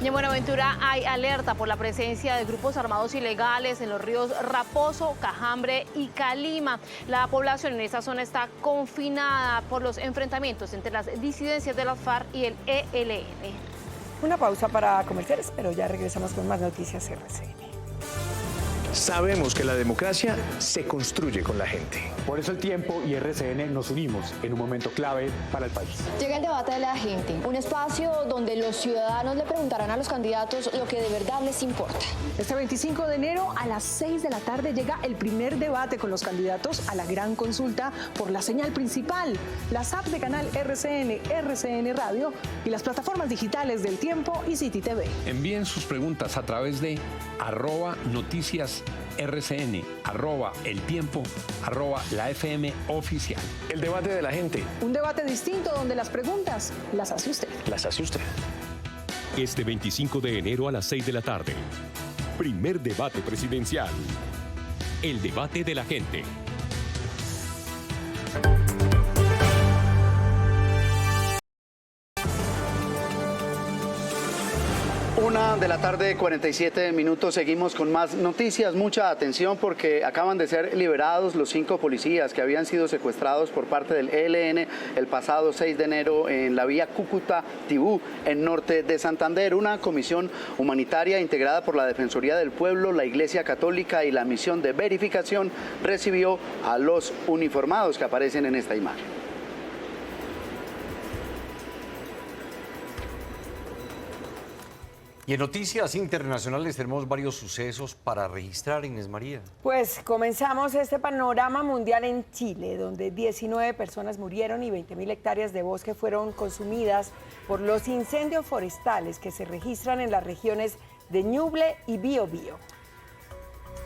Y en Buenaventura hay alerta por la presencia de grupos armados ilegales en los ríos Raposo, Cajambre y Calima. La población en esta zona está confinada por los enfrentamientos entre las disidencias de la FARC y el ELN. Una pausa para comerciales, pero ya regresamos con más noticias RCN. Sabemos que la democracia se construye con la gente. Por eso El Tiempo y RCN nos unimos en un momento clave para el país. Llega el debate de la gente, un espacio donde los ciudadanos le preguntarán a los candidatos lo que de verdad les importa. Este 25 de enero a las 6 de la tarde llega el primer debate con los candidatos a la gran consulta por la señal principal, las apps de canal RCN, RCN Radio y las plataformas digitales del Tiempo y City TV. Envíen sus preguntas a través de @noticiasRCN, @El Tiempo, @la FM Oficial. El debate de la gente. Un debate distinto donde las preguntas las hace usted. Las hace usted. Este 25 de enero a las 6 de la tarde. Primer debate presidencial. El debate de la gente. 1 de la tarde, 47 minutos. Seguimos con más noticias. Mucha atención porque acaban de ser liberados los 5 policías que habían sido secuestrados por parte del ELN el pasado 6 de enero en la vía Cúcuta-Tibú, en norte de Santander. Una comisión humanitaria integrada por la Defensoría del Pueblo, la Iglesia Católica y la Misión de Verificación recibió a los uniformados que aparecen en esta imagen. Y en noticias internacionales tenemos varios sucesos para registrar, Inés María. Pues comenzamos este panorama mundial en Chile, donde 19 personas murieron y 20.000 hectáreas de bosque fueron consumidas por los incendios forestales que se registran en las regiones de Ñuble y Biobío.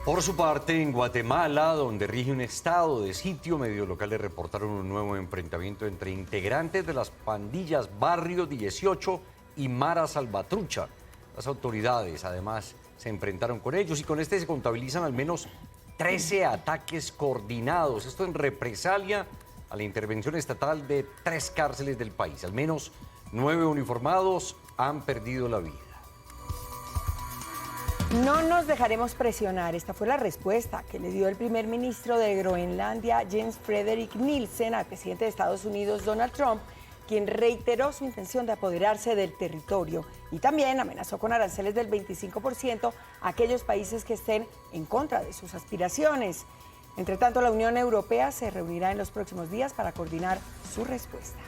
Por su parte, en Guatemala, donde rige un estado de sitio, medios locales reportaron un nuevo enfrentamiento entre integrantes de las pandillas Barrio 18 y Mara Salvatrucha. Las autoridades, además, se enfrentaron con ellos y con este se contabilizan al menos 13 ataques coordinados. Esto en represalia a la intervención estatal de 3 cárceles del país. Al menos 9 uniformados han perdido la vida. No nos dejaremos presionar. Esta fue la respuesta que le dio el primer ministro de Groenlandia, Jens Frederik Nielsen, al presidente de Estados Unidos, Donald Trump, quien reiteró su intención de apoderarse del territorio y también amenazó con aranceles del 25% a aquellos países que estén en contra de sus aspiraciones. Entre tanto, la Unión Europea se reunirá en los próximos días para coordinar su respuesta.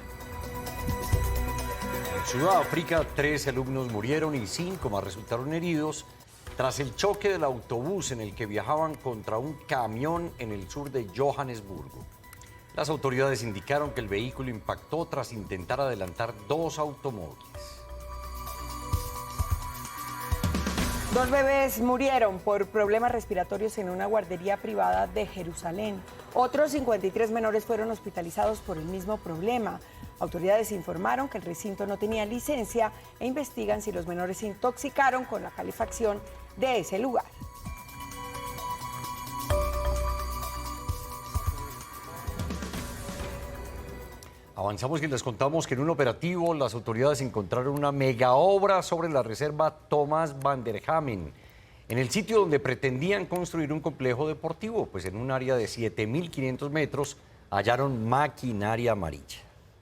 En Sudáfrica, 13 alumnos murieron y 5 más resultaron heridos tras el choque del autobús en el que viajaban contra un camión en el sur de Johannesburgo. Las autoridades indicaron que el vehículo impactó tras intentar adelantar 2 automóviles. 2 bebés murieron por problemas respiratorios en una guardería privada de Jerusalén. Otros 53 menores fueron hospitalizados por el mismo problema. Autoridades informaron que el recinto no tenía licencia e investigan si los menores se intoxicaron con la calefacción de ese lugar. Avanzamos y les contamos que en un operativo las autoridades encontraron una mega obra sobre la reserva Thomas van der Hamen, en el sitio donde pretendían construir un complejo deportivo, pues en un área de 7.500 metros hallaron maquinaria amarilla.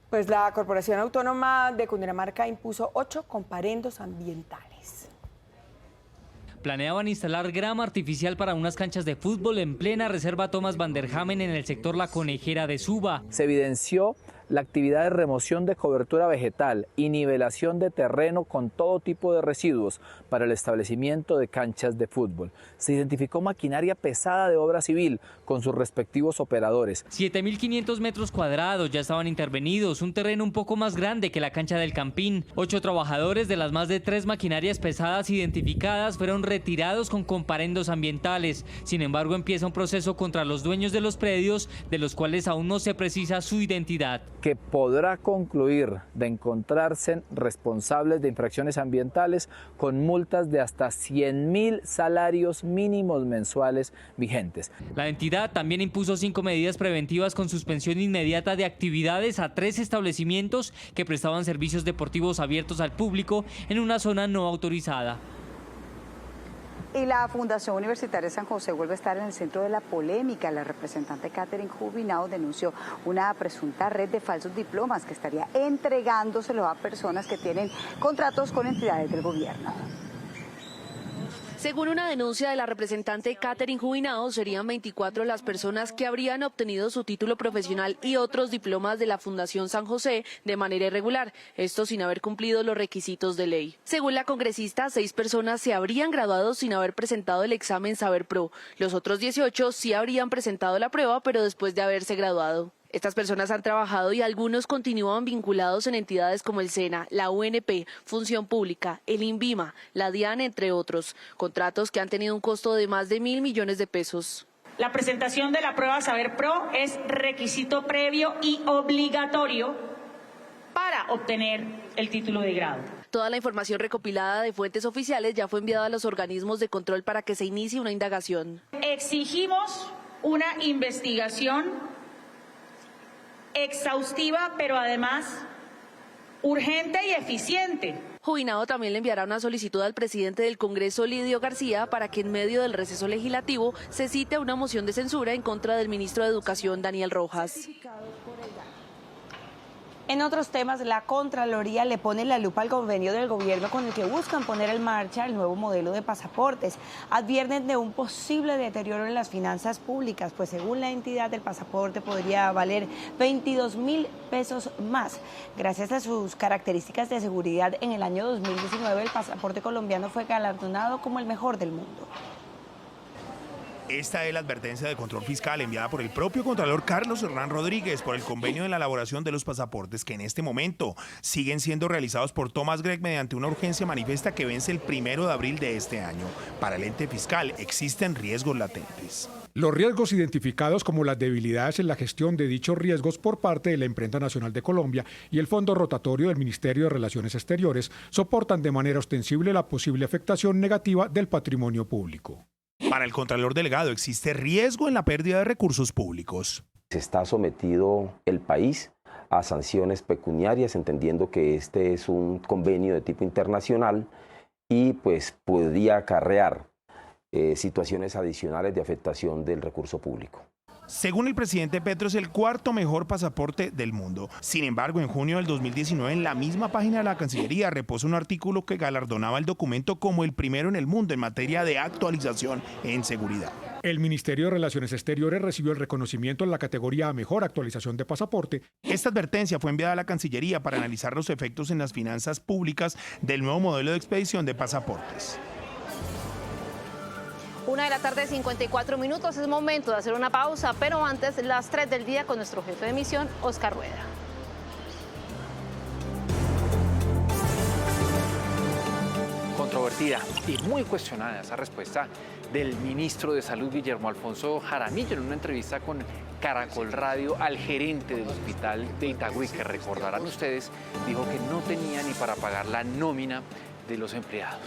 Pues la Corporación Autónoma de Cundinamarca impuso 8 comparendos ambientales. Planeaban instalar grama artificial para unas canchas de fútbol en plena reserva Thomas van der Hamen en el sector La Conejera de Suba. Se evidenció la actividad de remoción de cobertura vegetal y nivelación de terreno con todo tipo de residuos para el establecimiento de canchas de fútbol. Se identificó maquinaria pesada de obra civil con sus respectivos operadores. 7.500 metros cuadrados ya estaban intervenidos, un terreno un poco más grande que la cancha del Campín. 8 trabajadores de las más de 3 maquinarias pesadas identificadas fueron retirados con comparendos ambientales. Sin embargo, empieza un proceso contra los dueños de los predios, de los cuales aún no se precisa su identidad. Que podrá concluir de encontrarse responsables de infracciones ambientales con multas de hasta 100.000 salarios mínimos mensuales vigentes. La entidad también impuso 5 medidas preventivas con suspensión inmediata de actividades a 3 establecimientos que prestaban servicios deportivos abiertos al público en una zona no autorizada. Y la Fundación Universitaria San José vuelve a estar en el centro de la polémica. La representante Catherine Jubinao denunció una presunta red de falsos diplomas que estaría entregándoselos a personas que tienen contratos con entidades del gobierno. Según una denuncia de la representante Catherine Jubinao, serían 24 las personas que habrían obtenido su título profesional y otros diplomas de la Fundación San José de manera irregular, esto sin haber cumplido los requisitos de ley. Según la congresista, 6 personas se habrían graduado sin haber presentado el examen Saber Pro. Los otros 18 sí habrían presentado la prueba, pero después de haberse graduado. Estas personas han trabajado y algunos continúan vinculados en entidades como el SENA, la UNP, Función Pública, el INVIMA, la DIAN, entre otros. Contratos que han tenido un costo de más de 1.000 millones de pesos. La presentación de la prueba Saber Pro es requisito previo y obligatorio para obtener el título de grado. Toda la información recopilada de fuentes oficiales ya fue enviada a los organismos de control para que se inicie una indagación. Exigimos una investigación exhaustiva, pero además urgente y eficiente. Jubinao también le enviará una solicitud al presidente del Congreso, Lidio García, para que en medio del receso legislativo se cite una moción de censura en contra del ministro de Educación, Daniel Rojas. En otros temas, la Contraloría le pone la lupa al convenio del gobierno con el que buscan poner en marcha el nuevo modelo de pasaportes. Advierten de un posible deterioro en las finanzas públicas, pues según la entidad el pasaporte podría valer 22.000 pesos más. Gracias a sus características de seguridad, en el año 2019 el pasaporte colombiano fue galardonado como el mejor del mundo. Esta es la advertencia de control fiscal enviada por el propio Contralor Carlos Hernán Rodríguez por el convenio de la elaboración de los pasaportes que en este momento siguen siendo realizados por Thomas Gregg mediante una urgencia manifiesta que vence el 1 de abril de este año. Para el ente fiscal existen riesgos latentes. Los riesgos identificados como las debilidades en la gestión de dichos riesgos por parte de la Imprenta Nacional de Colombia y el Fondo Rotatorio del Ministerio de Relaciones Exteriores soportan de manera ostensible la posible afectación negativa del patrimonio público. Para el Contralor Delegado existe riesgo en la pérdida de recursos públicos. Se está sometido el país a sanciones pecuniarias, entendiendo que este es un convenio de tipo internacional y pues podría acarrear situaciones adicionales de afectación del recurso público. Según el presidente Petro, es el 4º mejor pasaporte del mundo. Sin embargo, en junio del 2019, en la misma página de la Cancillería reposa un artículo que galardonaba el documento como el primero en el mundo en materia de actualización en seguridad. El Ministerio de Relaciones Exteriores recibió el reconocimiento en la categoría a mejor actualización de pasaporte. Esta advertencia fue enviada a la Cancillería para analizar los efectos en las finanzas públicas del nuevo modelo de expedición de pasaportes. 1:54 p.m. Es momento de hacer una pausa, pero antes las 3 del día con nuestro jefe de misión, Oscar Rueda. Controvertida y muy cuestionada esa respuesta del ministro de Salud, Guillermo Alfonso Jaramillo, en una entrevista con Caracol Radio al gerente del hospital de Itagüí, que recordarán ustedes, dijo que no tenía ni para pagar la nómina de los empleados.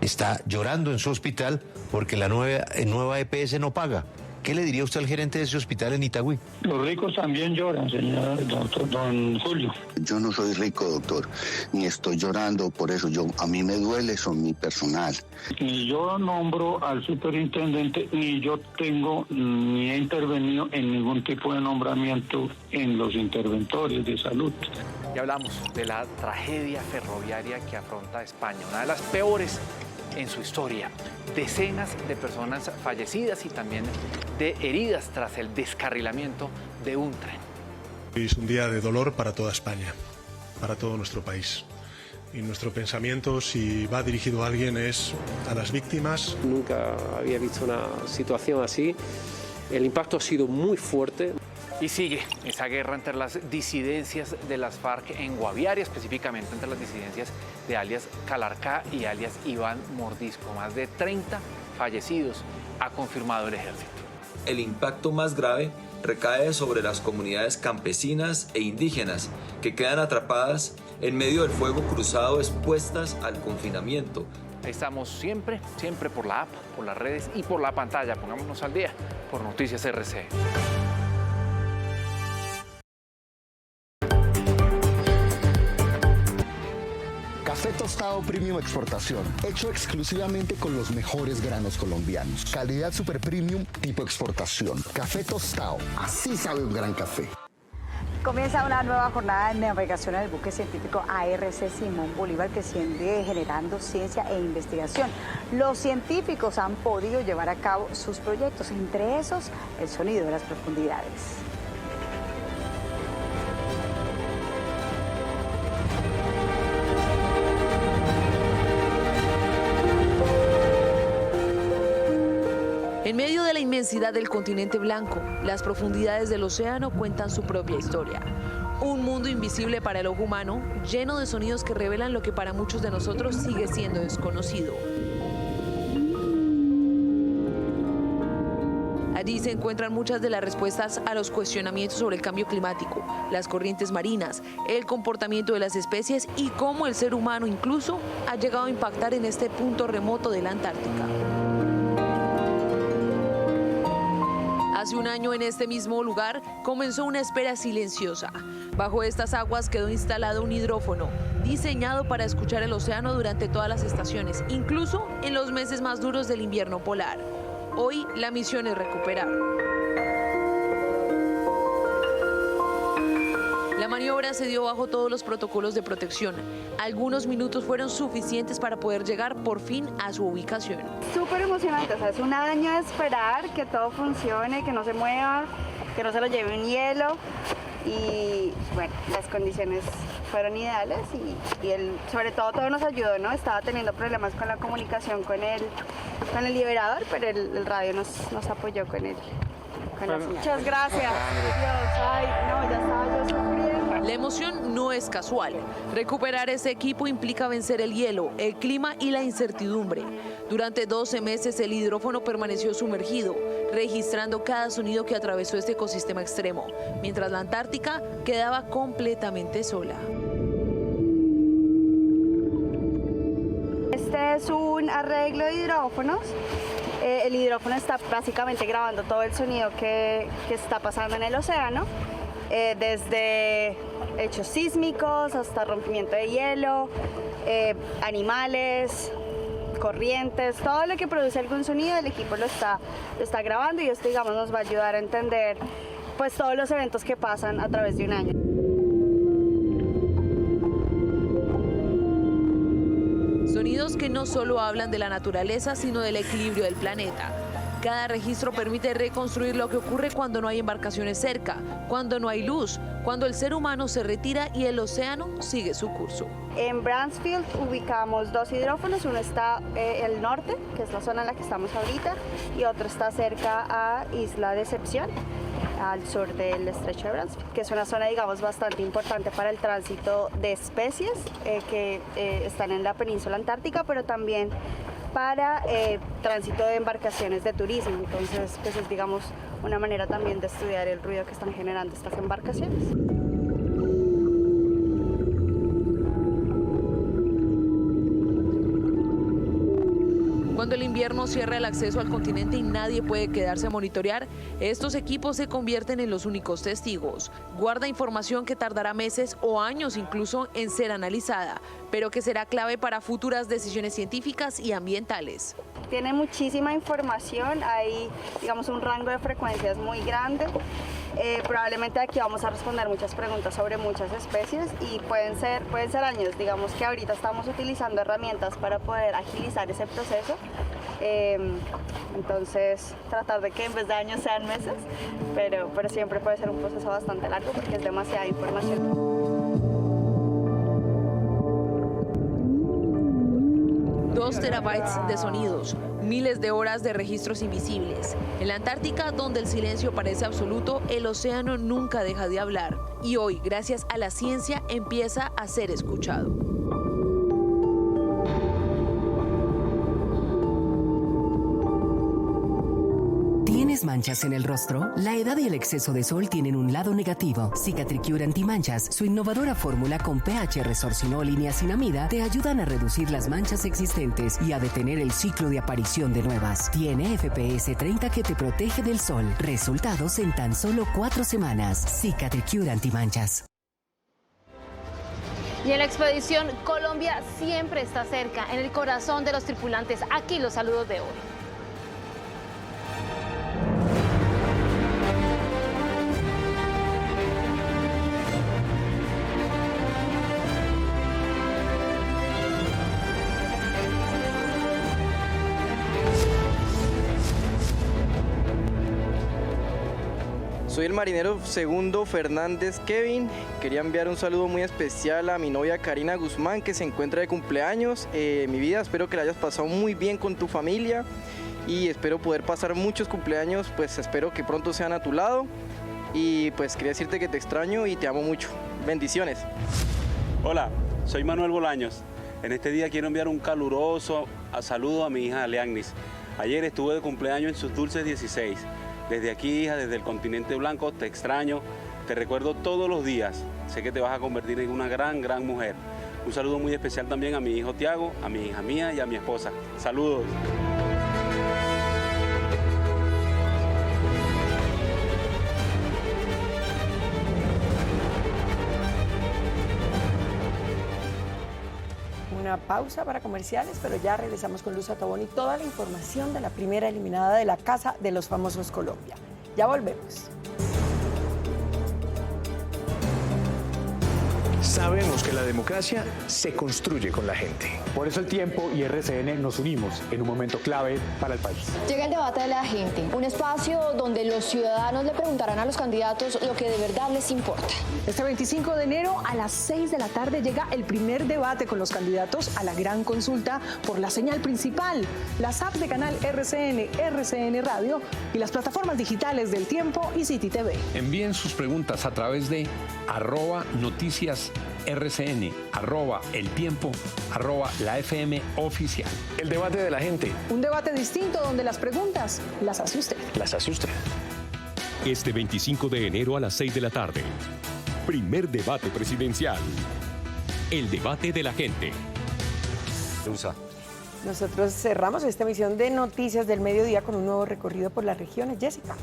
Está llorando en su hospital porque la nueva EPS no paga. ¿Qué le diría usted al gerente de ese hospital en Itagüí? Los ricos también lloran, señor doctor, don Julio. Yo no soy rico, doctor, ni estoy llorando por eso. A mí me duele, son mi personal. Ni yo nombro al superintendente, ni yo tengo, ni he intervenido en ningún tipo de nombramiento en los interventores de salud. Y hablamos de la tragedia ferroviaria que afronta España, una de las peores en su historia. Decenas de personas fallecidas y también de heridas tras el descarrilamiento de un tren. Es un día de dolor para toda España, para todo nuestro país. Y nuestro pensamiento, si va dirigido a alguien, es a las víctimas. Nunca había visto una situación así. El impacto ha sido muy fuerte. Y sigue esa guerra entre las disidencias de las FARC en Guaviare, específicamente entre las disidencias de alias Calarcá y alias Iván Mordisco. Más de 30 fallecidos ha confirmado el ejército. El impacto más grave recae sobre las comunidades campesinas e indígenas que quedan atrapadas en medio del fuego cruzado, expuestas al confinamiento. Ahí estamos siempre por la app, por las redes y por la pantalla. Pongámonos al día por Noticias RCN. Café tostado Premium Exportación, hecho exclusivamente con los mejores granos colombianos. Calidad super premium tipo exportación. Café tostado, así sabe un gran café. Comienza una nueva jornada de navegación en el buque científico ARC Simón Bolívar, que sigue generando ciencia e investigación. Los científicos han podido llevar a cabo sus proyectos, entre esos el sonido de las profundidades. En medio de la inmensidad del continente blanco, las profundidades del océano cuentan su propia historia. Un mundo invisible para el ojo humano, lleno de sonidos que revelan lo que para muchos de nosotros sigue siendo desconocido. Allí se encuentran muchas de las respuestas a los cuestionamientos sobre el cambio climático, las corrientes marinas, el comportamiento de las especies y cómo el ser humano incluso ha llegado a impactar en este punto remoto de la Antártica. Hace un año en este mismo lugar comenzó una espera silenciosa. Bajo estas aguas quedó instalado un hidrófono diseñado para escuchar el océano durante todas las estaciones, incluso en los meses más duros del invierno polar. Hoy la misión es recuperar. La maniobra se dio bajo todos los protocolos de protección. Algunos minutos fueron suficientes para poder llegar por fin a su ubicación. Súper emocionante, o sea, es un año de esperar que todo funcione, que no se mueva, que no se lo lleve un hielo y bueno, las condiciones fueron ideales y sobre todo nos ayudó, ¿no? Estaba teniendo problemas con la comunicación con el liberador, pero el radio nos apoyó con él. Muchas gracias. Dios, ay, no, ya estaba yo sufriendo. La emoción no es casual. Recuperar ese equipo implica vencer el hielo, el clima y la incertidumbre. Durante 12 meses el hidrófono permaneció sumergido, registrando cada sonido que atravesó este ecosistema extremo, mientras la Antártica quedaba completamente sola. Este es un arreglo de hidrófonos. El hidrófono está básicamente grabando todo el sonido que está pasando en el océano, desde hechos sísmicos hasta rompimiento de hielo, animales, corrientes, todo lo que produce algún sonido, el equipo lo está grabando y esto, digamos, nos va a ayudar a entender pues todos los eventos que pasan a través de un año. Sonidos que no solo hablan de la naturaleza, sino del equilibrio del planeta. Cada registro permite reconstruir lo que ocurre cuando no hay embarcaciones cerca, cuando no hay luz, cuando el ser humano se retira y el océano sigue su curso. En Bransfield ubicamos 2 hidrófonos, uno está el norte, que es la zona en la que estamos ahorita, y otro está cerca a Isla Decepción, al sur del estrecho de Bransfield, que es una zona, digamos, bastante importante para el tránsito de especies que están en la península antártica, pero también para tránsito de embarcaciones de turismo. Entonces, pues es, digamos, una manera también de estudiar el ruido que están generando estas embarcaciones. Cuando el invierno cierra el acceso al continente y nadie puede quedarse a monitorear, estos equipos se convierten en los únicos testigos. Guarda información que tardará meses o años incluso en ser analizada, pero que será clave para futuras decisiones científicas y ambientales. Tiene muchísima información, hay, digamos, un rango de frecuencias muy grande. Probablemente aquí vamos a responder muchas preguntas sobre muchas especies y pueden ser años. Digamos que ahorita estamos utilizando herramientas para poder agilizar ese proceso. Entonces, tratar de que en vez de años sean meses, pero siempre puede ser un proceso bastante largo porque es demasiada información. 2 terabytes de sonidos, miles de horas de registros invisibles. En la Antártica, donde el silencio parece absoluto, el océano nunca deja de hablar. Y hoy, gracias a la ciencia, empieza a ser escuchado. ¿Tienes manchas en el rostro? La edad y el exceso de sol tienen un lado negativo. Cicatricure Antimanchas, su innovadora fórmula con pH resorcinol y niacinamida te ayudan a reducir las manchas existentes y a detener el ciclo de aparición de nuevas. Tiene FPS 30 que te protege del sol. Resultados en tan solo 4 semanas. Cicatricure Antimanchas. Y en la expedición, Colombia siempre está cerca, en el corazón de los tripulantes. Aquí los saludos de hoy. Soy el marinero segundo Fernández Kevin. Quería enviar un saludo muy especial a mi novia Karina Guzmán, que se encuentra de cumpleaños. Mi vida, espero que la hayas pasado muy bien con tu familia y espero poder pasar muchos cumpleaños, pues espero que pronto sean a tu lado. Y pues quería decirte que te extraño y te amo mucho. Bendiciones. Hola, soy Manuel Bolaños. En este día quiero enviar un caluroso saludo a mi hija Leagnis. Ayer estuve de cumpleaños en sus dulces 16. Desde aquí, hija, desde el continente blanco, te extraño, te recuerdo todos los días. Sé que te vas a convertir en una gran mujer. Un saludo muy especial también a mi hijo Tiago, a mi hija mía y a mi esposa. Saludos. Una pausa para comerciales, pero ya regresamos con Luz Tobón y toda la información de la primera eliminada de la Casa de los Famosos Colombia. Ya volvemos. Sabemos que la democracia se construye con la gente. Por eso El Tiempo y RCN nos unimos en un momento clave para el país. Llega el debate de la gente, un espacio donde los ciudadanos le preguntarán a los candidatos lo que de verdad les importa. Este 25 de enero a las 6 de la tarde llega el primer debate con los candidatos a la gran consulta por la señal principal, las apps de canal RCN, RCN Radio y las plataformas digitales del Tiempo y City TV. Envíen sus preguntas a través de @noticiasRCN, @El Tiempo, @la FM oficial. El debate de la gente. Un debate distinto donde las preguntas las hace usted. Las hace usted. Este 25 de enero a las 6 de la tarde. Primer debate presidencial. El debate de la gente. Nosotros cerramos esta emisión de Noticias del Mediodía con un nuevo recorrido por las regiones. Jessica.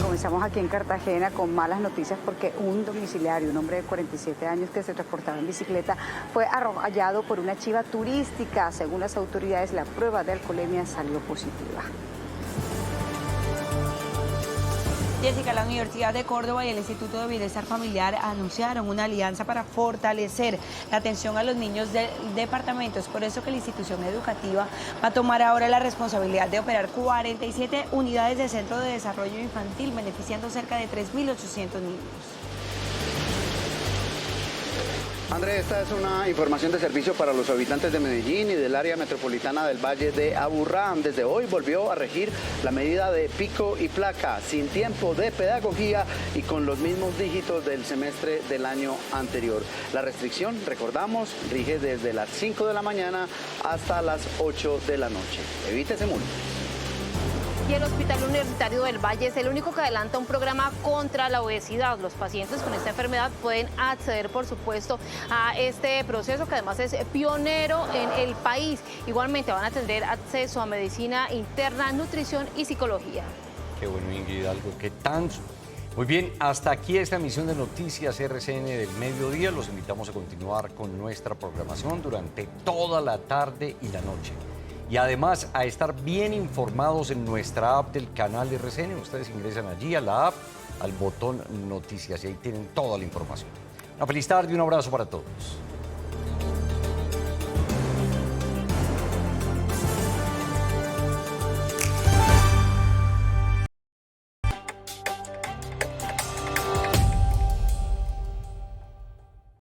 Comenzamos aquí en Cartagena con malas noticias porque un domiciliario, un hombre de 47 años que se transportaba en bicicleta, fue arrollado por una chiva turística. Según las autoridades, la prueba de alcoholemia salió positiva. Jessica, la Universidad de Córdoba y el Instituto de Bienestar Familiar anunciaron una alianza para fortalecer la atención a los niños del departamento. Es por eso que la institución educativa va a tomar ahora la responsabilidad de operar 47 unidades de centro de desarrollo infantil, beneficiando cerca de 3.800 niños. André, esta es una información de servicio para los habitantes de Medellín y del área metropolitana del Valle de Aburrá. Desde hoy volvió a regir la medida de pico y placa, sin tiempo de pedagogía y con los mismos dígitos del semestre del año anterior. La restricción, recordamos, rige desde las 5 de la mañana hasta las 8 de la noche. Evítese multas. Y el Hospital Universitario del Valle es el único que adelanta un programa contra la obesidad. Los pacientes con esta enfermedad pueden acceder, por supuesto, a este proceso que además es pionero en el país. Igualmente van a tener acceso a medicina interna, nutrición y psicología. Qué bueno, Ingrid, algo que tanto. Muy bien, hasta aquí esta emisión de Noticias RCN del Mediodía. Los invitamos a continuar con nuestra programación durante toda la tarde y la noche. Y además a estar bien informados en nuestra app del canal de RCN. Ustedes ingresan allí a la app, al botón Noticias y ahí tienen toda la información. Una feliz tarde y un abrazo para todos.